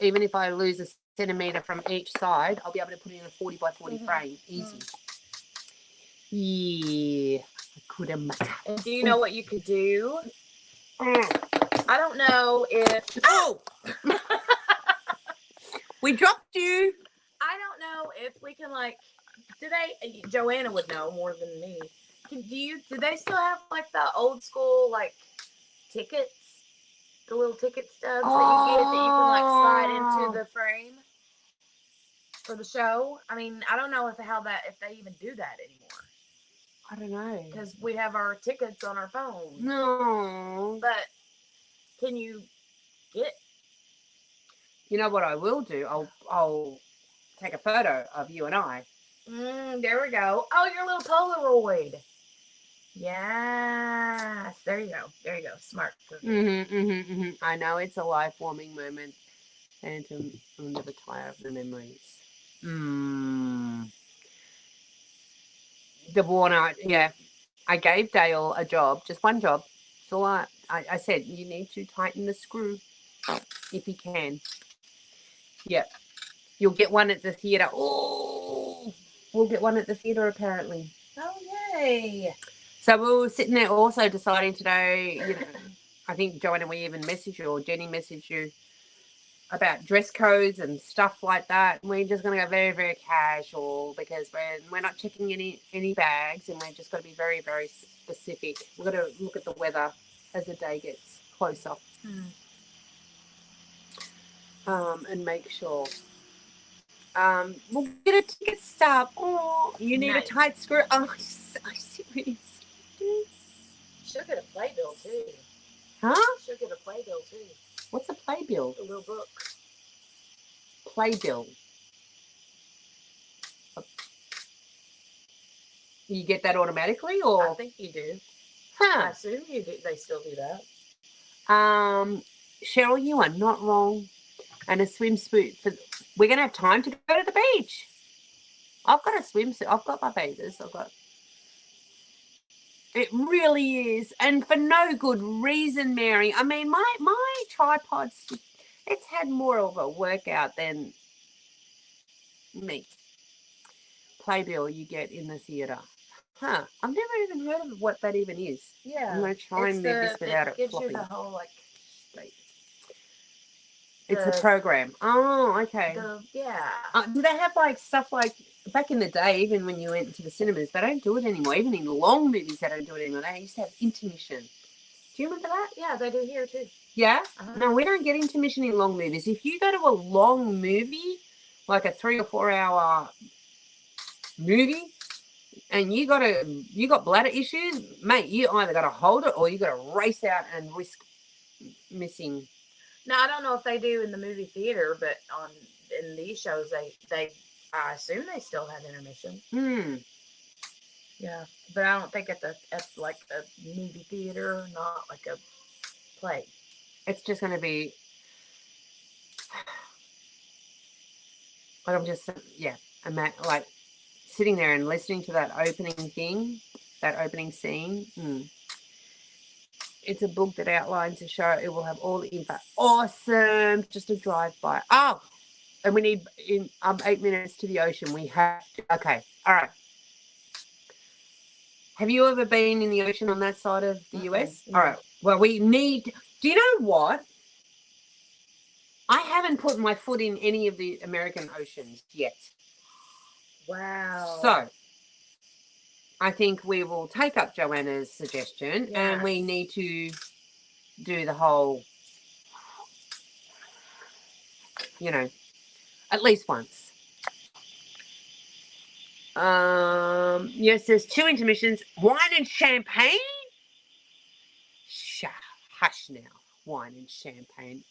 even if I lose a centimetre from each side, I'll be able to put it in a 40 by 40 frame. Easy. Yeah. And do you know what you could do? I don't know if... Oh! We dropped you. I don't know if we can, like... Do they... Joanna would know more than me. Do they still have, like, the old school, like, tickets? The little ticket stubs that you get that you can, like, slide into the frame for the show? I mean, I don't know if they even do that anymore. I don't know. Because we have our tickets on our phone. No. But can you get... You know what I will do? I'll take a photo of you and I. There we go. Oh, your little Polaroid. Yes. There you go. There you go. Smart. I know it's a life-warming moment, and I'll never tire of the memories. The walnut, yeah. I gave Dale a job, just one job. So I said, you need to tighten the screw if he can. Yep. You'll get one at the theatre. Oh, we'll get one at the theatre apparently. Oh, yay. So we were sitting there also deciding today, you know, I think Joanna, we even messaged you or Jenny messaged you about dress codes and stuff like that. We're just going to go very, very casual because we're not checking any bags, and we're just got to be very, very specific. We've got to look at the weather as the day gets closer. And make sure. We'll get a ticket stub. Oh, you need a tight screw. Oh, I seriously. She'll get a playbill too. Huh? She'll get a playbill too. What's a playbill? A little book. Playbill. You get that automatically, or? I think you do. Huh. I assume you do. They still do that. Cheryl, you are not wrong. And a swimsuit. We're going to have time to go to the beach. I've got a swimsuit. I've got my bathers. It really is. And for no good reason, Mary. I mean, my tripod's, it's had more of a workout than me. Playbill you get in the theatre. Huh. I've never even heard of what that even is. Yeah. I'm going to try and live this without it gives flopping. you the whole, like... It's a program. Oh, okay. Yeah. Do they have like stuff like back in the day, even when you went to the cinemas, they don't do it anymore. Even in long movies, they don't do it anymore. They used to have intermission. Do you remember that? Yeah, they do here too. Yeah? No, we don't get intermission in long movies. If you go to a long movie, like a 3 or 4 hour movie, and you got bladder issues, mate, you either got to hold it or you got to race out and risk missing. Now, I don't know if they do in the movie theater, but in these shows, they I assume they still have intermission. Yeah, but I don't think at like a movie theater, not like a play. It's just going to be. I'm just, I'm like sitting there and listening to that opening thing, that opening scene. It's a book that outlines the show. It will have all the info. Awesome. Just a drive-by. Oh, and we need 8 minutes to the ocean. We have to. Okay. All right. Have you ever been in the ocean on that side of the US? No. All right. Well, we need. Do you know what? I haven't put my foot in any of the American oceans yet. Wow. So I think we will take up Joanna's suggestion, and we need to do the whole you know, at least once. Yes, there's 2 intermissions. Wine and champagne? Hush now. Wine and champagne.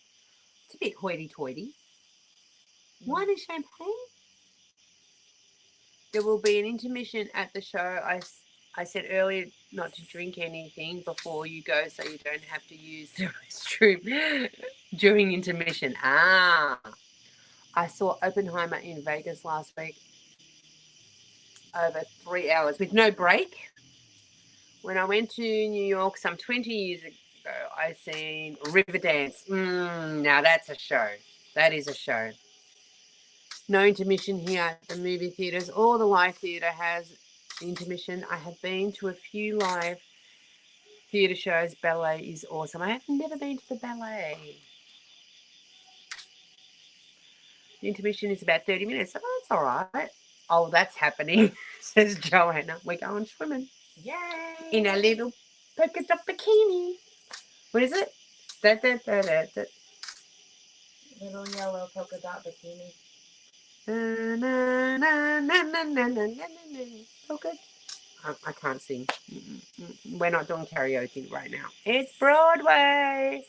It's a bit hoity-toity. Wine and champagne? There will be an intermission at the show. I said earlier not to drink anything before you go so you don't have to use the restroom during intermission. I saw Oppenheimer in Vegas last week. Over 3 hours with no break. When I went to New York some 20 years ago, I seen Riverdance. Now that's a show. That is a show. No intermission here at the movie theatres. All the live theatre has intermission. I have been to a few live theatre shows. Ballet is awesome. I have never been to the ballet. The intermission is about 30 minutes. Oh, that's all right. Oh, that's happening, says Joanna. We're going swimming. Yay! In a little polka dot bikini. What is it? Little yellow polka dot bikini. Polka. I can't sing. We're not doing karaoke right now. It's Broadway.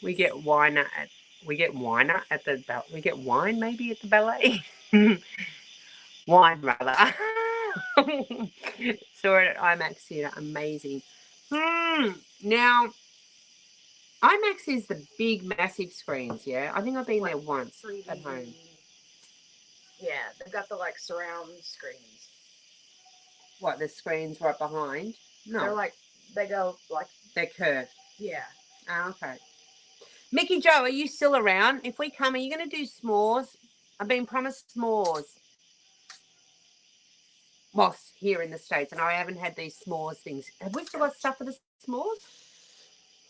We get wine at the we get wine maybe at the ballet. Wine rather. Saw it at IMAX Theatre. Amazing. Now, IMAX is the big, massive screens, yeah? I think I've been there once 3D. at home. Yeah, they've got the like surround screens. What, the screens right behind? No. They're like, they go like... They're curved. Yeah. Oh, okay. Mickey Joe, are you still around? If we come, are you going to do s'mores? I've been promised s'mores. Well, here in the States, and I haven't had these s'mores things. Have we still got stuff for the s'mores?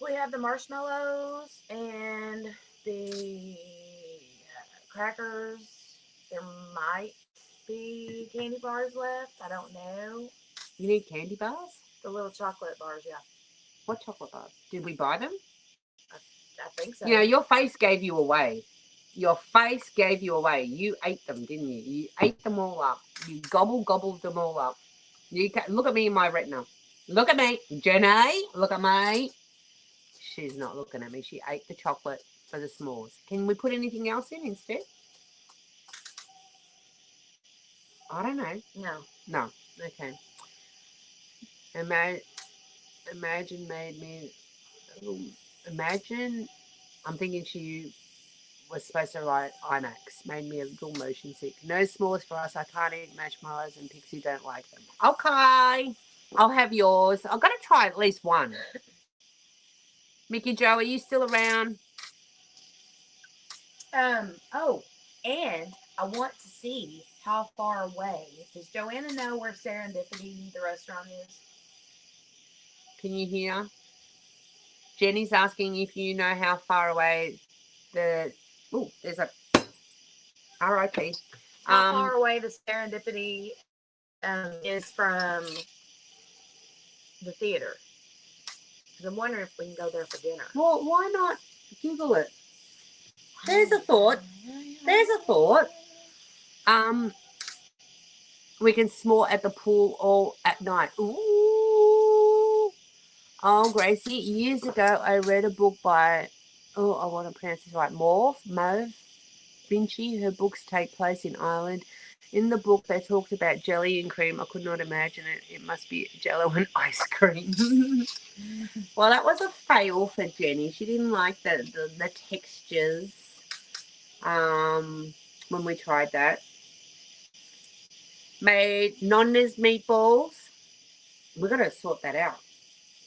We have the marshmallows and the crackers. There might be candy bars left. I don't know. You need candy bars? The little chocolate bars, yeah. What chocolate bars? Did we buy them? I think so. You know, your face gave you away. Your face gave you away. You ate them, didn't you? You ate them all up. You gobbled them all up. You look at me in my retina. Look at me. Jenny, look at me. She's not looking at me. She ate the chocolate for the s'mores. Can we put anything else in instead? I don't know. No. Okay. Imagine made me... Imagine... I'm thinking she was supposed to write IMAX. Made me a little motion sick. No s'mores for us. I can't eat marshmallows and Pixie don't like them. Okay. I'll have yours. I've got to try at least one. Mickey Joe, are you still around? Oh, and I want to see how far away. Does Joanna know where Serendipity, the restaurant, is? Can you hear? Jenny's asking if you know how far away the... Oh, there's a... R.I.P. How far away the Serendipity is from the theater? Because I'm wondering if we can go there for dinner. Well, why not Google it? There's a thought. There's a thought. We can s'more at the pool all at night. Ooh. Oh, Gracie, years ago I read a book by, I want to pronounce this right, Mauve Vinci. Her books take place in Ireland. In the book, they talked about jelly and cream. I could not imagine it. It must be Jello and ice cream. Well, that was a fail for Jenny. She didn't like the textures when we tried that. Made Nonna's meatballs. We've got to sort that out.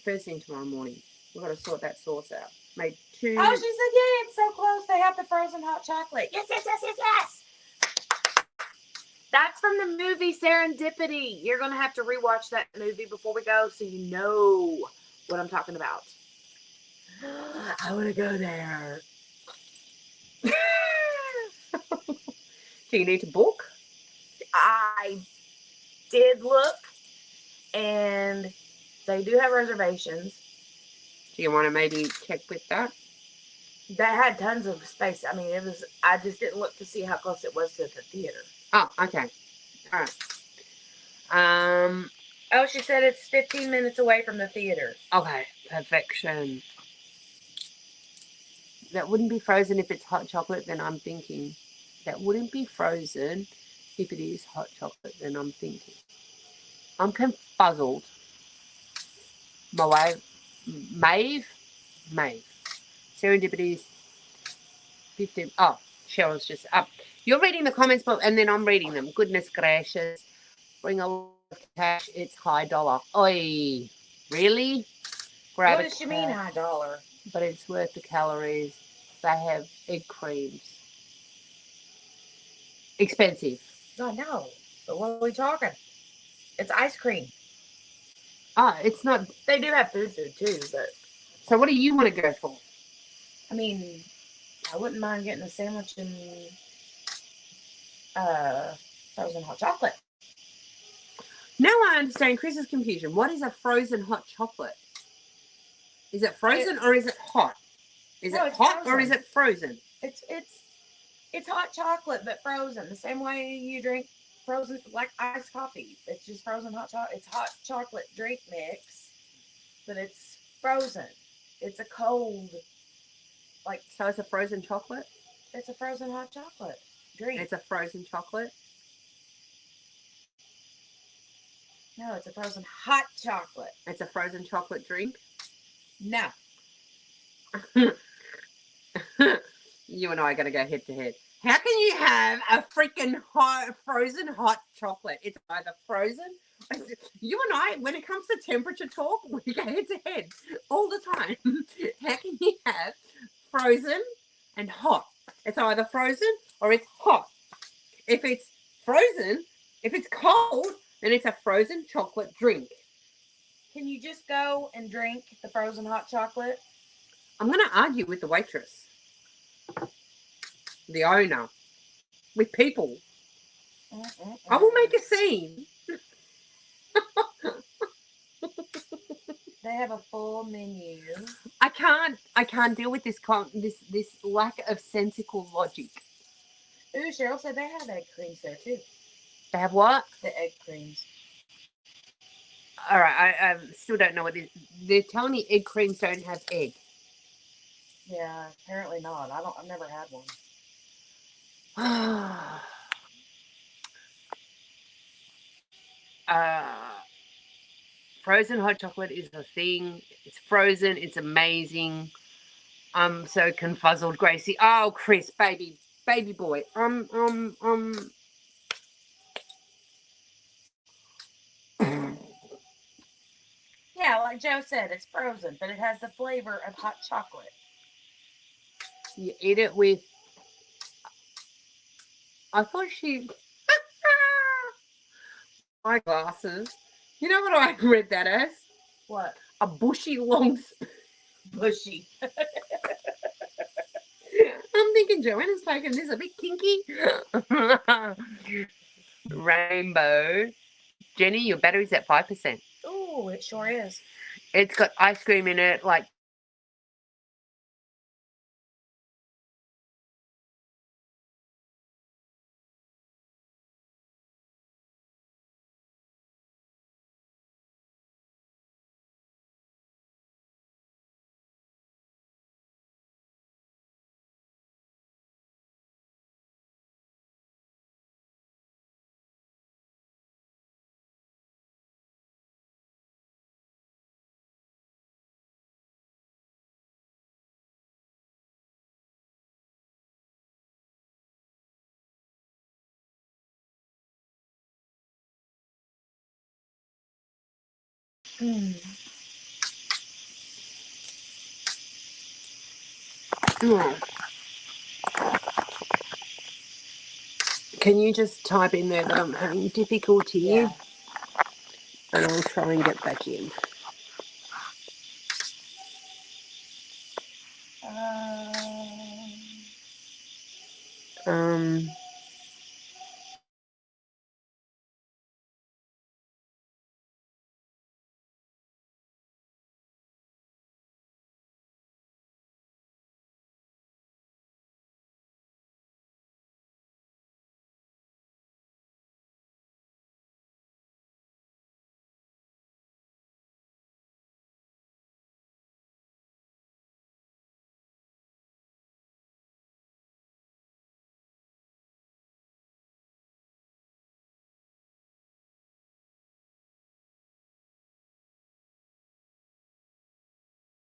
First thing tomorrow morning. We've got to sort that sauce out. Made 2... Oh, she said, yeah, it's so close. They have the frozen hot chocolate. Yes. That's from the movie Serendipity. You're going to have to rewatch that movie before we go so you know what I'm talking about. I want to go there. Do you need to book? I did look, and they do have reservations. Do you want to maybe check with that? That had tons of space. I mean, it was. I just didn't look to see how close it was to the theater. Oh, okay. All right. Oh, she said it's 15 minutes away from the theater. Okay. Perfection. That wouldn't be frozen if it's hot chocolate, then I'm thinking. That wouldn't be frozen if it is hot chocolate, then I'm thinking. I'm confuzzled. Maeve? Maeve. Serendipity's 15. Oh, Cheryl's just up. You're reading the comments, but and then I'm reading them. Goodness gracious. Bring a lot of cash. It's high dollar. Oi. Really? Grab What a does she mean high dollar? but it's worth the calories. They have egg creams. Expensive. I know. But what are we talking? It's ice cream. Ah, it's not. They do have food too, but So what do you want to go for? I mean, I wouldn't mind getting a sandwich and frozen hot chocolate. Now I understand Chris's confusion. What is a frozen hot chocolate? Is it frozen or is it hot? Is No, it it's hot or frozen. is it frozen? It's hot chocolate but frozen. The same way you drink frozen like iced coffee. It's just frozen hot chocolate. It's hot chocolate drink mix, but it's frozen. It's a cold, like So it's a frozen chocolate? it's a frozen hot chocolate drink. It's a frozen chocolate? No, it's a frozen hot chocolate. It's a frozen chocolate drink? No. You and I are going to go head to head. How can you have a freaking frozen hot chocolate? It's either frozen. You and I, when it comes to temperature talk, we go head to head all the time. How can you have frozen and hot? It's either frozen or it's hot. If it's frozen, if it's cold, then it's a frozen chocolate drink. Can you just go and drink the frozen hot chocolate? I'm going to argue with the waitress, the owner, with people. I will make a scene. They have a full menu. I can't deal with this lack of sensical logic. Ooh, Cheryl said they have egg creams there too. They have what? The egg creams. All right, I still don't know what it is. They're telling me egg creams don't have egg. Yeah, apparently not. I've never had one. Frozen hot chocolate is a thing. It's frozen. It's amazing. I'm so confuzzled, Gracie. Oh, Chris, baby boy. Yeah, like Joe said, it's frozen, but it has the flavor of hot chocolate. You eat it with. I thought she. My glasses. You know what I read that as? What? A bushy long spoon. Bushy. I'm thinking Joanna's taking this a bit kinky. Rainbow. Jenny, your battery's at 5%. Ooh, it sure is. It's got ice cream in it, like oh. Can you just type in there that I'm having difficulty? Yeah. And I'll try and get back in. Um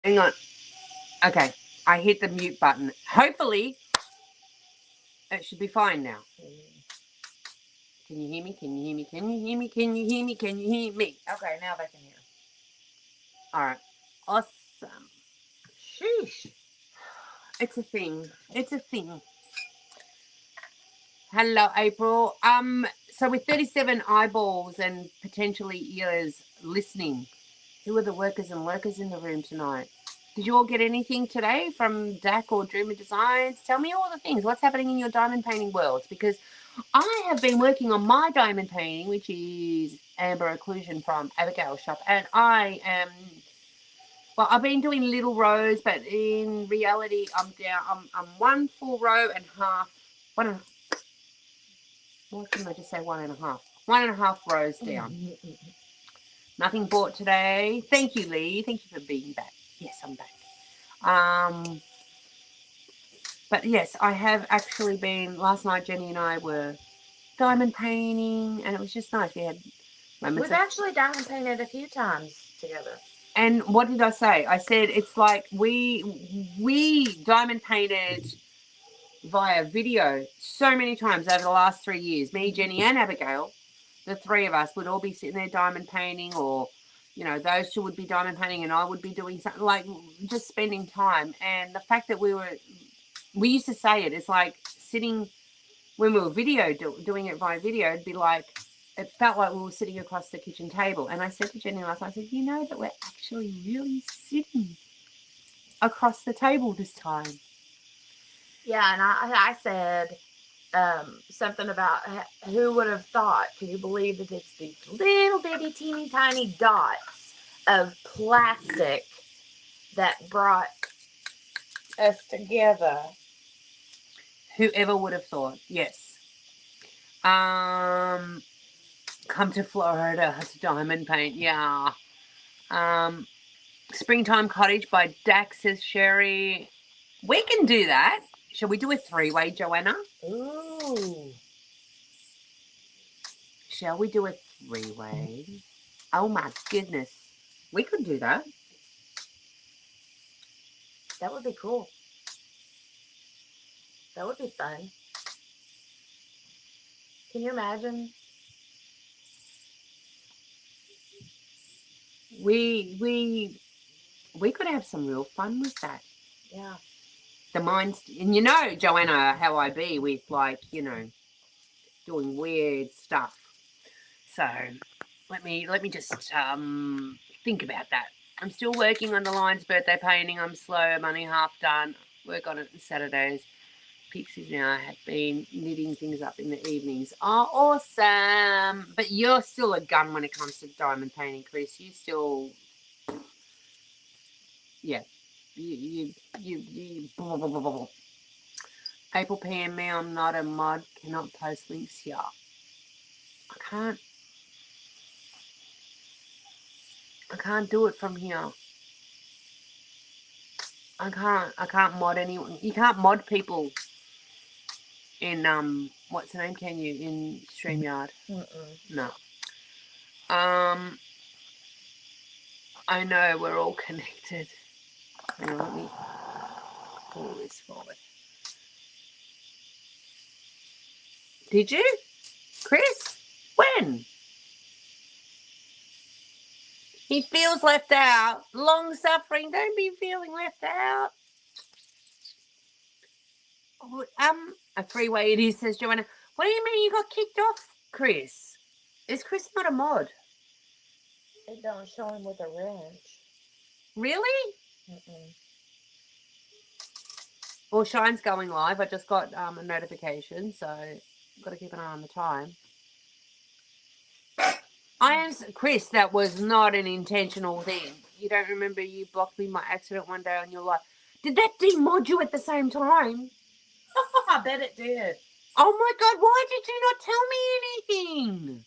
Hang on. Okay, I hit the mute button. Hopefully, it should be fine now. Can you hear me? Can you hear me? Can you hear me? Can you hear me? Can you hear me? Okay, now they can hear. All right. Awesome. Sheesh. It's a thing. It's a thing. Hello, April. So with 37 eyeballs and potentially ears listening, who are the workers and lurkers in the room tonight? Did you all get anything today from DAC or Dreamer Designs? Tell me all the things. What's happening in your diamond painting worlds? Because I have been working on my diamond painting, which is Amber Occlusion from Abigail's shop, and I am. Well, I've been doing little rows, but in reality, I'm down. I'm one full row and half. Why couldn't I just say 1.5? 1.5 rows down. Nothing bought today. Thank you, Lee. Thank you for being back. Yes, I'm back. But yes, I have actually been. Last night, Jenny and I were diamond painting, and it was just nice. We had moments. We've actually diamond painted a few times together. And what did I say? I said it's like we diamond painted via video so many times over the last 3 years. Me, Jenny, and Abigail, the three of us would all be sitting there diamond painting, or those two would be diamond painting, and I would be doing something like just spending time. And the fact that we used to say it's like sitting when we were doing it via video. It'd be like it felt like we were sitting across the kitchen table. And I said to Jenny last night, I said, you know that we're actually really sitting across the table this time. Yeah, and I said something about who would have thought. Can you believe that it's these little bitty teeny tiny dots of plastic that brought us together? Whoever would have thought? Yes. Come to Florida to diamond paint. Yeah. Springtime Cottage by Dax, says Sherry. We can do that. Shall we do a 3-way, Joanna? Ooh. Shall we do a 3-way? Oh my goodness. We could do that. That would be cool. That would be fun. Can you imagine? We could have some real fun with that. Yeah. The minds, and Joanna, how I be with doing weird stuff. So let me just think about that. I'm still working on the Lion's birthday painting. I'm slow. I'm only half done. Work on it on Saturdays. Pixies and I have been knitting things up in the evenings. Oh, awesome. But you're still a gun when it comes to diamond painting, Chris. You still, yeah. You blah, blah, blah, blah. April PM me, I'm not a mod, cannot post links here. I can't do it from here. I can't mod anyone. You can't mod people in what's the name? Can you in StreamYard? No. I know we're all connected. Hang on, let me pull this forward. Did you, Chris? When? He feels left out. Long suffering. Don't be feeling left out. Oh, a 3-way it is, says Joanna. What do you mean you got kicked off, Chris? Is Chris not a mod? It don't show him with a wrench. Really? Well, Shine's going live. I just got a notification, so I've got to keep an eye on the time. Chris, that was not an intentional thing. You don't remember you blocked me by accident one day on your live. Did that demod you at the same time? I bet it did. Oh my God, why did you not tell me anything?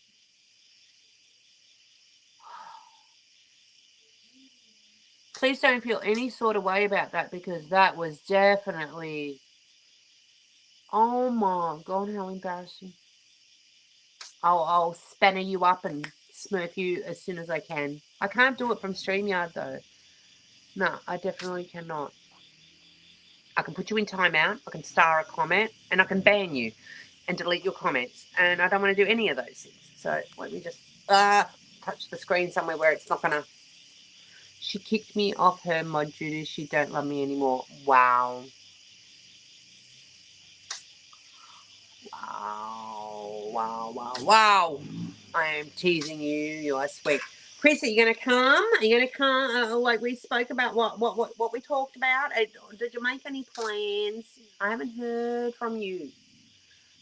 Please don't feel any sort of way about that, because that was definitely... Oh my God, how embarrassing. I'll spanner you up and smurf you as soon as I can. I can't do it from StreamYard though. No, I definitely cannot. I can put you in timeout, I can star a comment, and I can ban you and delete your comments. And I don't want to do any of those things. So let me just touch the screen somewhere where it's not going to... She kicked me off her mod duties. She don't love me anymore. Wow. Wow, wow, wow, wow. I am teasing you. You are sweet. Chris, are you going to come? Are you going to come? Like we spoke about what we talked about? Did you make any plans? I haven't heard from you.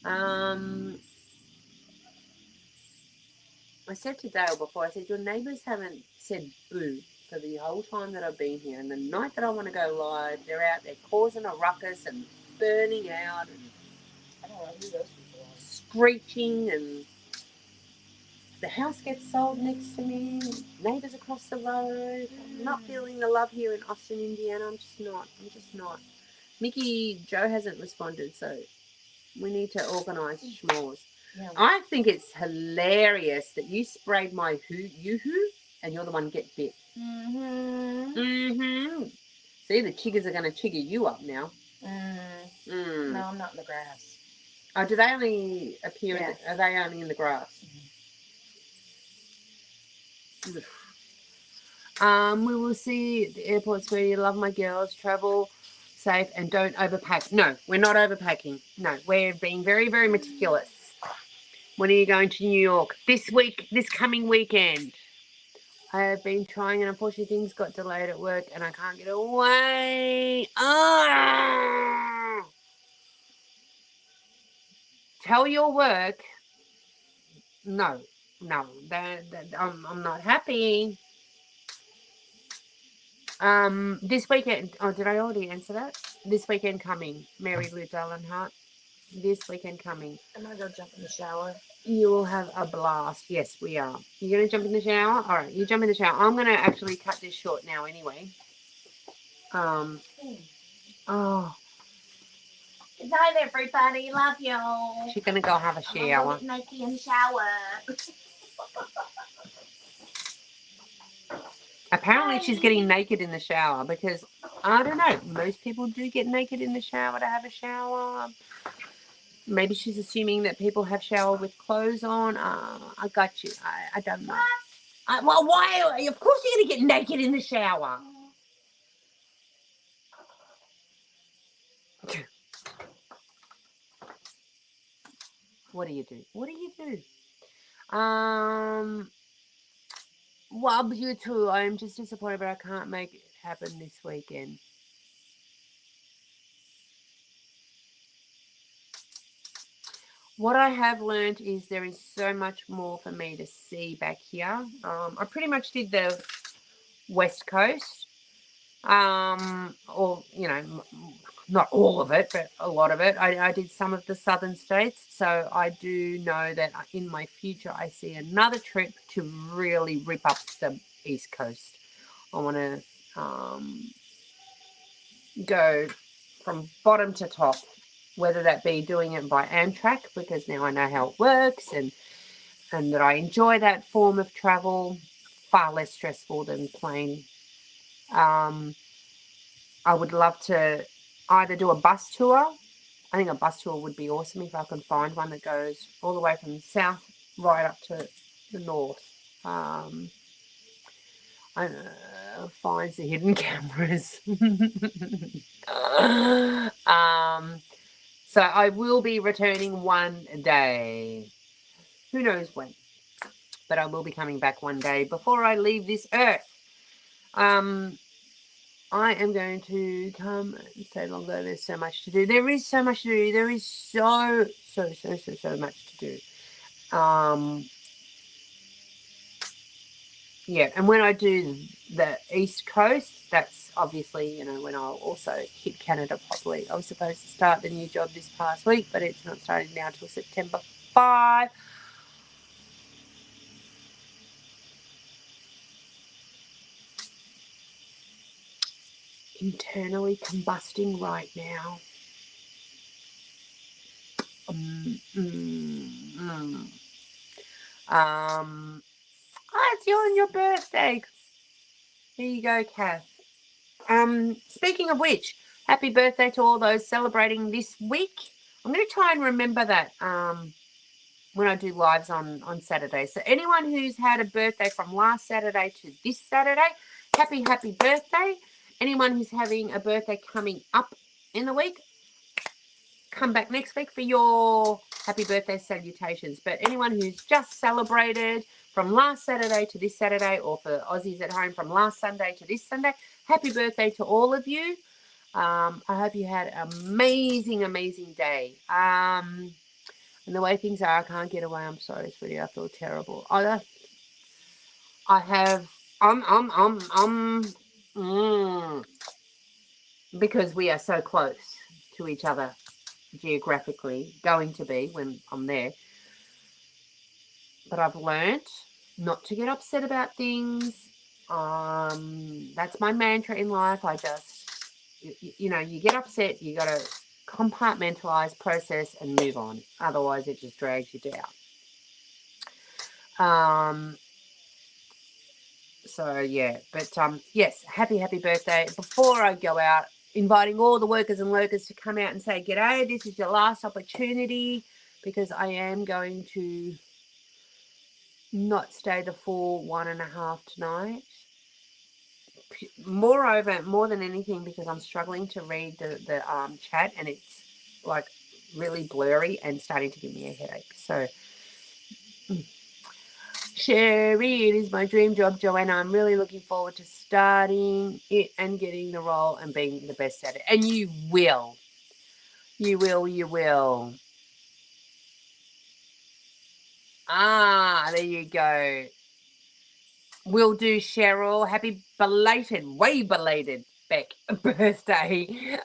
I said to Dale before, I said, your neighbours haven't said boo for the whole time that I've been here. And the night that I want to go live, they're out there causing a ruckus and burning out and I don't know who those people are. screeching, and the house gets sold next to me, neighbours across the road. I'm not feeling the love here in Austin, Indiana. I'm just not. Mickey Joe hasn't responded, so we need to organise schmores. Yeah. I think it's hilarious that you sprayed my yoo-hoo and you're the one get bit. See, the chiggers are going to chigger you up now. No, I'm not in the grass. Oh, do they only appear Yeah. are they only in the grass? We will see you at the airport, sweetie. Love my girls. Travel safe and don't overpack. No, we're not overpacking. No, we're being very, very meticulous. When are you going to New York? This week, this coming weekend. I have been trying and unfortunately things got delayed at work and I can't get away. Oh! Tell your work. No, I'm not happy. This weekend. Oh, did I already answer that? This weekend coming, Mary Lou Darlin Hart. This weekend coming. I'm gonna go jump in the shower. You will have a blast. Yes, we are. You're gonna jump in the shower. All right, you jump in the shower. I'm gonna actually cut this short now, anyway. Oh. Good night, everybody. Love you. She's gonna go have a shower. I'm gonna get naked in the shower. Apparently she's getting naked in the shower because, I don't know, most people do get naked in the shower to have a shower. Maybe she's assuming that people have shower with clothes on. I got you. I don't know. Well, why? Of course you're going to get naked in the shower. What do you do? What do you do? Well, you too. I'm just disappointed, but I can't make it happen this weekend. What I have learned is there is so much more for me to see back here. I pretty much did the West Coast, or, you know, not all of it, but a lot of it. I did some of the southern states, so I do know that in my future I see another trip to really rip up the East Coast. I want to go from bottom to top, whether that be doing it by Amtrak, because now I know how it works, and that I enjoy that form of travel, far less stressful than plane. I would love to either do a bus tour. I think a bus tour would be awesome if I can find one that goes all the way from the south right up to the north. Finds the hidden cameras. So I will be returning one day. Who knows when? But I will be coming back one day before I leave this earth. I am going to come and stay longer. There's so much to do. There is so much to do. There is so much to do. Yeah, and when I do the East Coast, that's obviously, you know, when I'll also hit Canada properly. I was supposed to start the new job this past week, but it's not starting now till September 5. Internally combusting right now. Oh, it's you on your birthday. Here you go, Kath. Speaking of which, happy birthday to all those celebrating this week. I'm going to try and remember that when I do lives on Saturday. So anyone who's had a birthday from last Saturday to this Saturday, happy birthday. Anyone who's having a birthday coming up in the week, come back next week for your happy birthday salutations. But anyone who's just celebrated from last Saturday to this Saturday, or for Aussies at home from last Sunday to this Sunday, happy birthday to all of you. I hope you had an amazing day. And the way things are, I can't get away. I'm sorry, sweetie. I feel terrible. Because we are so close to each other geographically, going to be when I'm there. But I've learnt not to get upset about things. That's my mantra in life. I just, you get upset, you got to compartmentalize, process, and move on. Otherwise, it just drags you down. So, yeah. But, yes, happy birthday. Before I go out, inviting all the workers and lurkers to come out and say, g'day, this is your last opportunity, because I am going to not stay the full 1.5 tonight. Moreover, more than anything, because I'm struggling to read the chat, and it's like really blurry and starting to give me a headache. So, Sherry, it is my dream job, Joanna. I'm really looking forward to starting it and getting the role and being the best at it. And you will. You will. There you go. Will do, Cheryl. Happy way belated, Beck, birthday.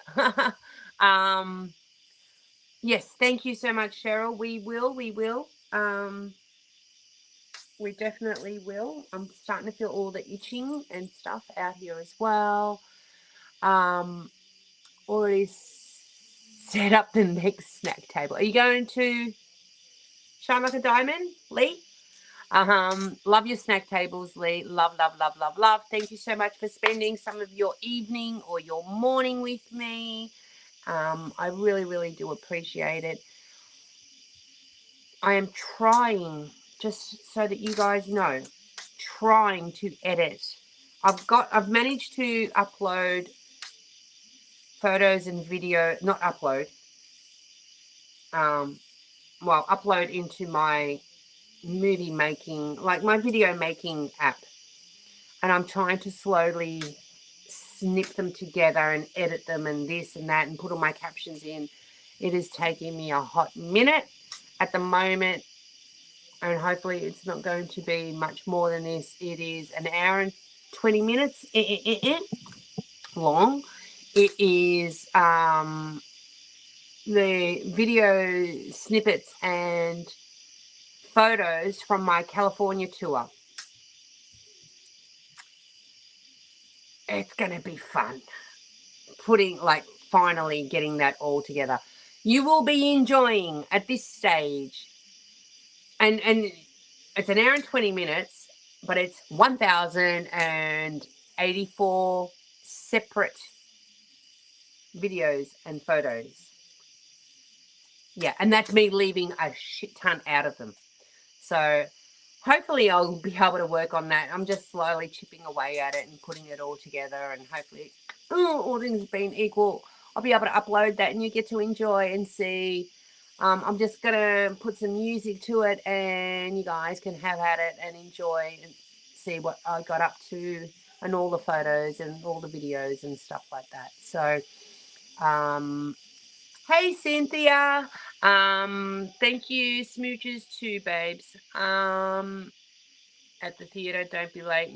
Yes, thank you so much, Cheryl. We will. We definitely will. I'm starting to feel all the itching and stuff out here as well. Already set up the next snack table. Are you going to shine like a diamond, Lee? Love your snack tables, Lee. Love. Thank you so much for spending some of your evening or your morning with me. I really do appreciate it. I am trying, just so that you guys know, trying to edit. I've managed to upload photos and video, not upload, upload into my movie making, like my video making app. And I'm trying to slowly snip them together and edit them and this and that and put all my captions in. It is taking me a hot minute at the moment, and hopefully it's not going to be much more than this. It is an hour and 20 minutes long. It is the video snippets and photos from my California tour. It's going to be fun finally getting that all together. You will be enjoying at this stage, and it's an hour and 20 minutes, but it's 1,084 separate videos and photos. Yeah, and that's me leaving a shit ton out of them. So hopefully I'll be able to work on that. I'm just slowly chipping away at it and putting it all together, and hopefully, all things being equal, I'll be able to upload that and you get to enjoy and see. I'm just going to put some music to it, and you guys can have at it and enjoy and see what I got up to, and all the photos and all the videos and stuff like that. So, hey, Cynthia. Thank you, smooches too, babes. At the theatre, don't be late.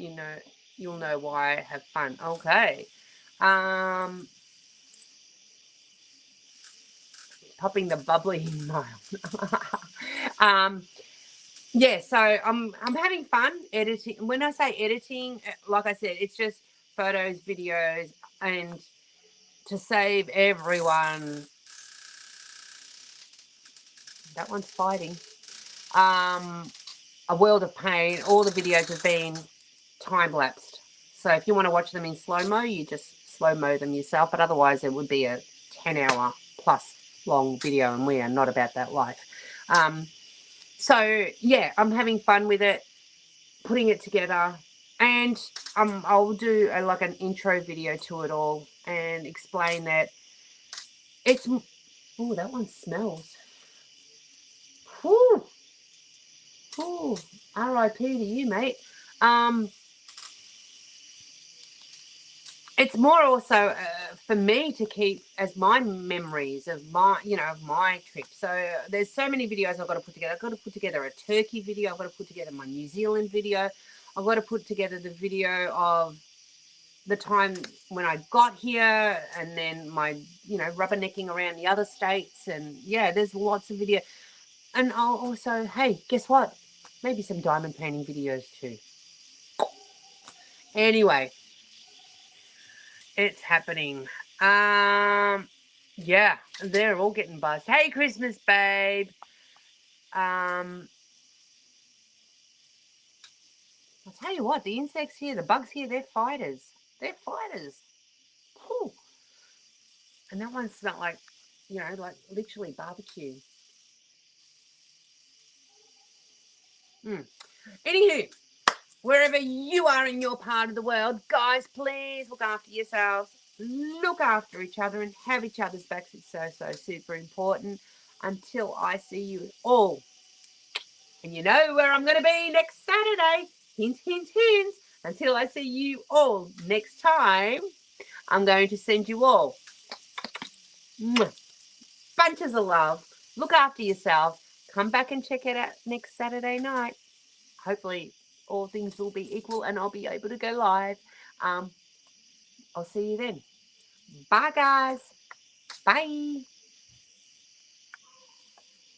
You'll know why. Have fun. Okay. Popping the bubbly in my yeah, so I'm having fun editing. When I say editing, like I said, it's just photos, videos, and to save everyone. That one's fighting. A world of pain. All the videos have been time lapsed. So if you want to watch them in slow-mo, you just slow-mo them yourself, but otherwise it would be a 10-hour plus long video, and we are not about that life. So yeah, I'm having fun with it, putting it together, and I'll do like an intro video to it all and explain that it's. Oh, that one smells. Whew. Whew. R.I.P. to you, mate. It's more also for me to keep as my memories of my, of my trip. So there's so many videos I've got to put together. I've got to put together a Turkey video. I've got to put together my New Zealand video. I've got to put together the video of the time when I got here, and then my, rubbernecking around the other states. And yeah, there's lots of video. And I'll also, hey, guess what? Maybe some diamond painting videos too. Anyway, it's happening. Yeah, they're all getting buzzed. Hey, Christmas babe. I'll tell you what, the insects here, the bugs here, they're fighters. They're fighters. Whew. And that one smelled like, like literally barbecue. Anywho, wherever you are in your part of the world, guys, please look after yourselves. Look after each other and have each other's backs. It's so, so super important. Until I see you all. And you know where I'm going to be next Saturday. Hint, hint, hint. Until I see you all next time, I'm going to send you all bunches of love. Look after yourself. Come back and check it out next Saturday night. Hopefully all things will be equal and I'll be able to go live. I'll see you then. Bye, guys. Bye.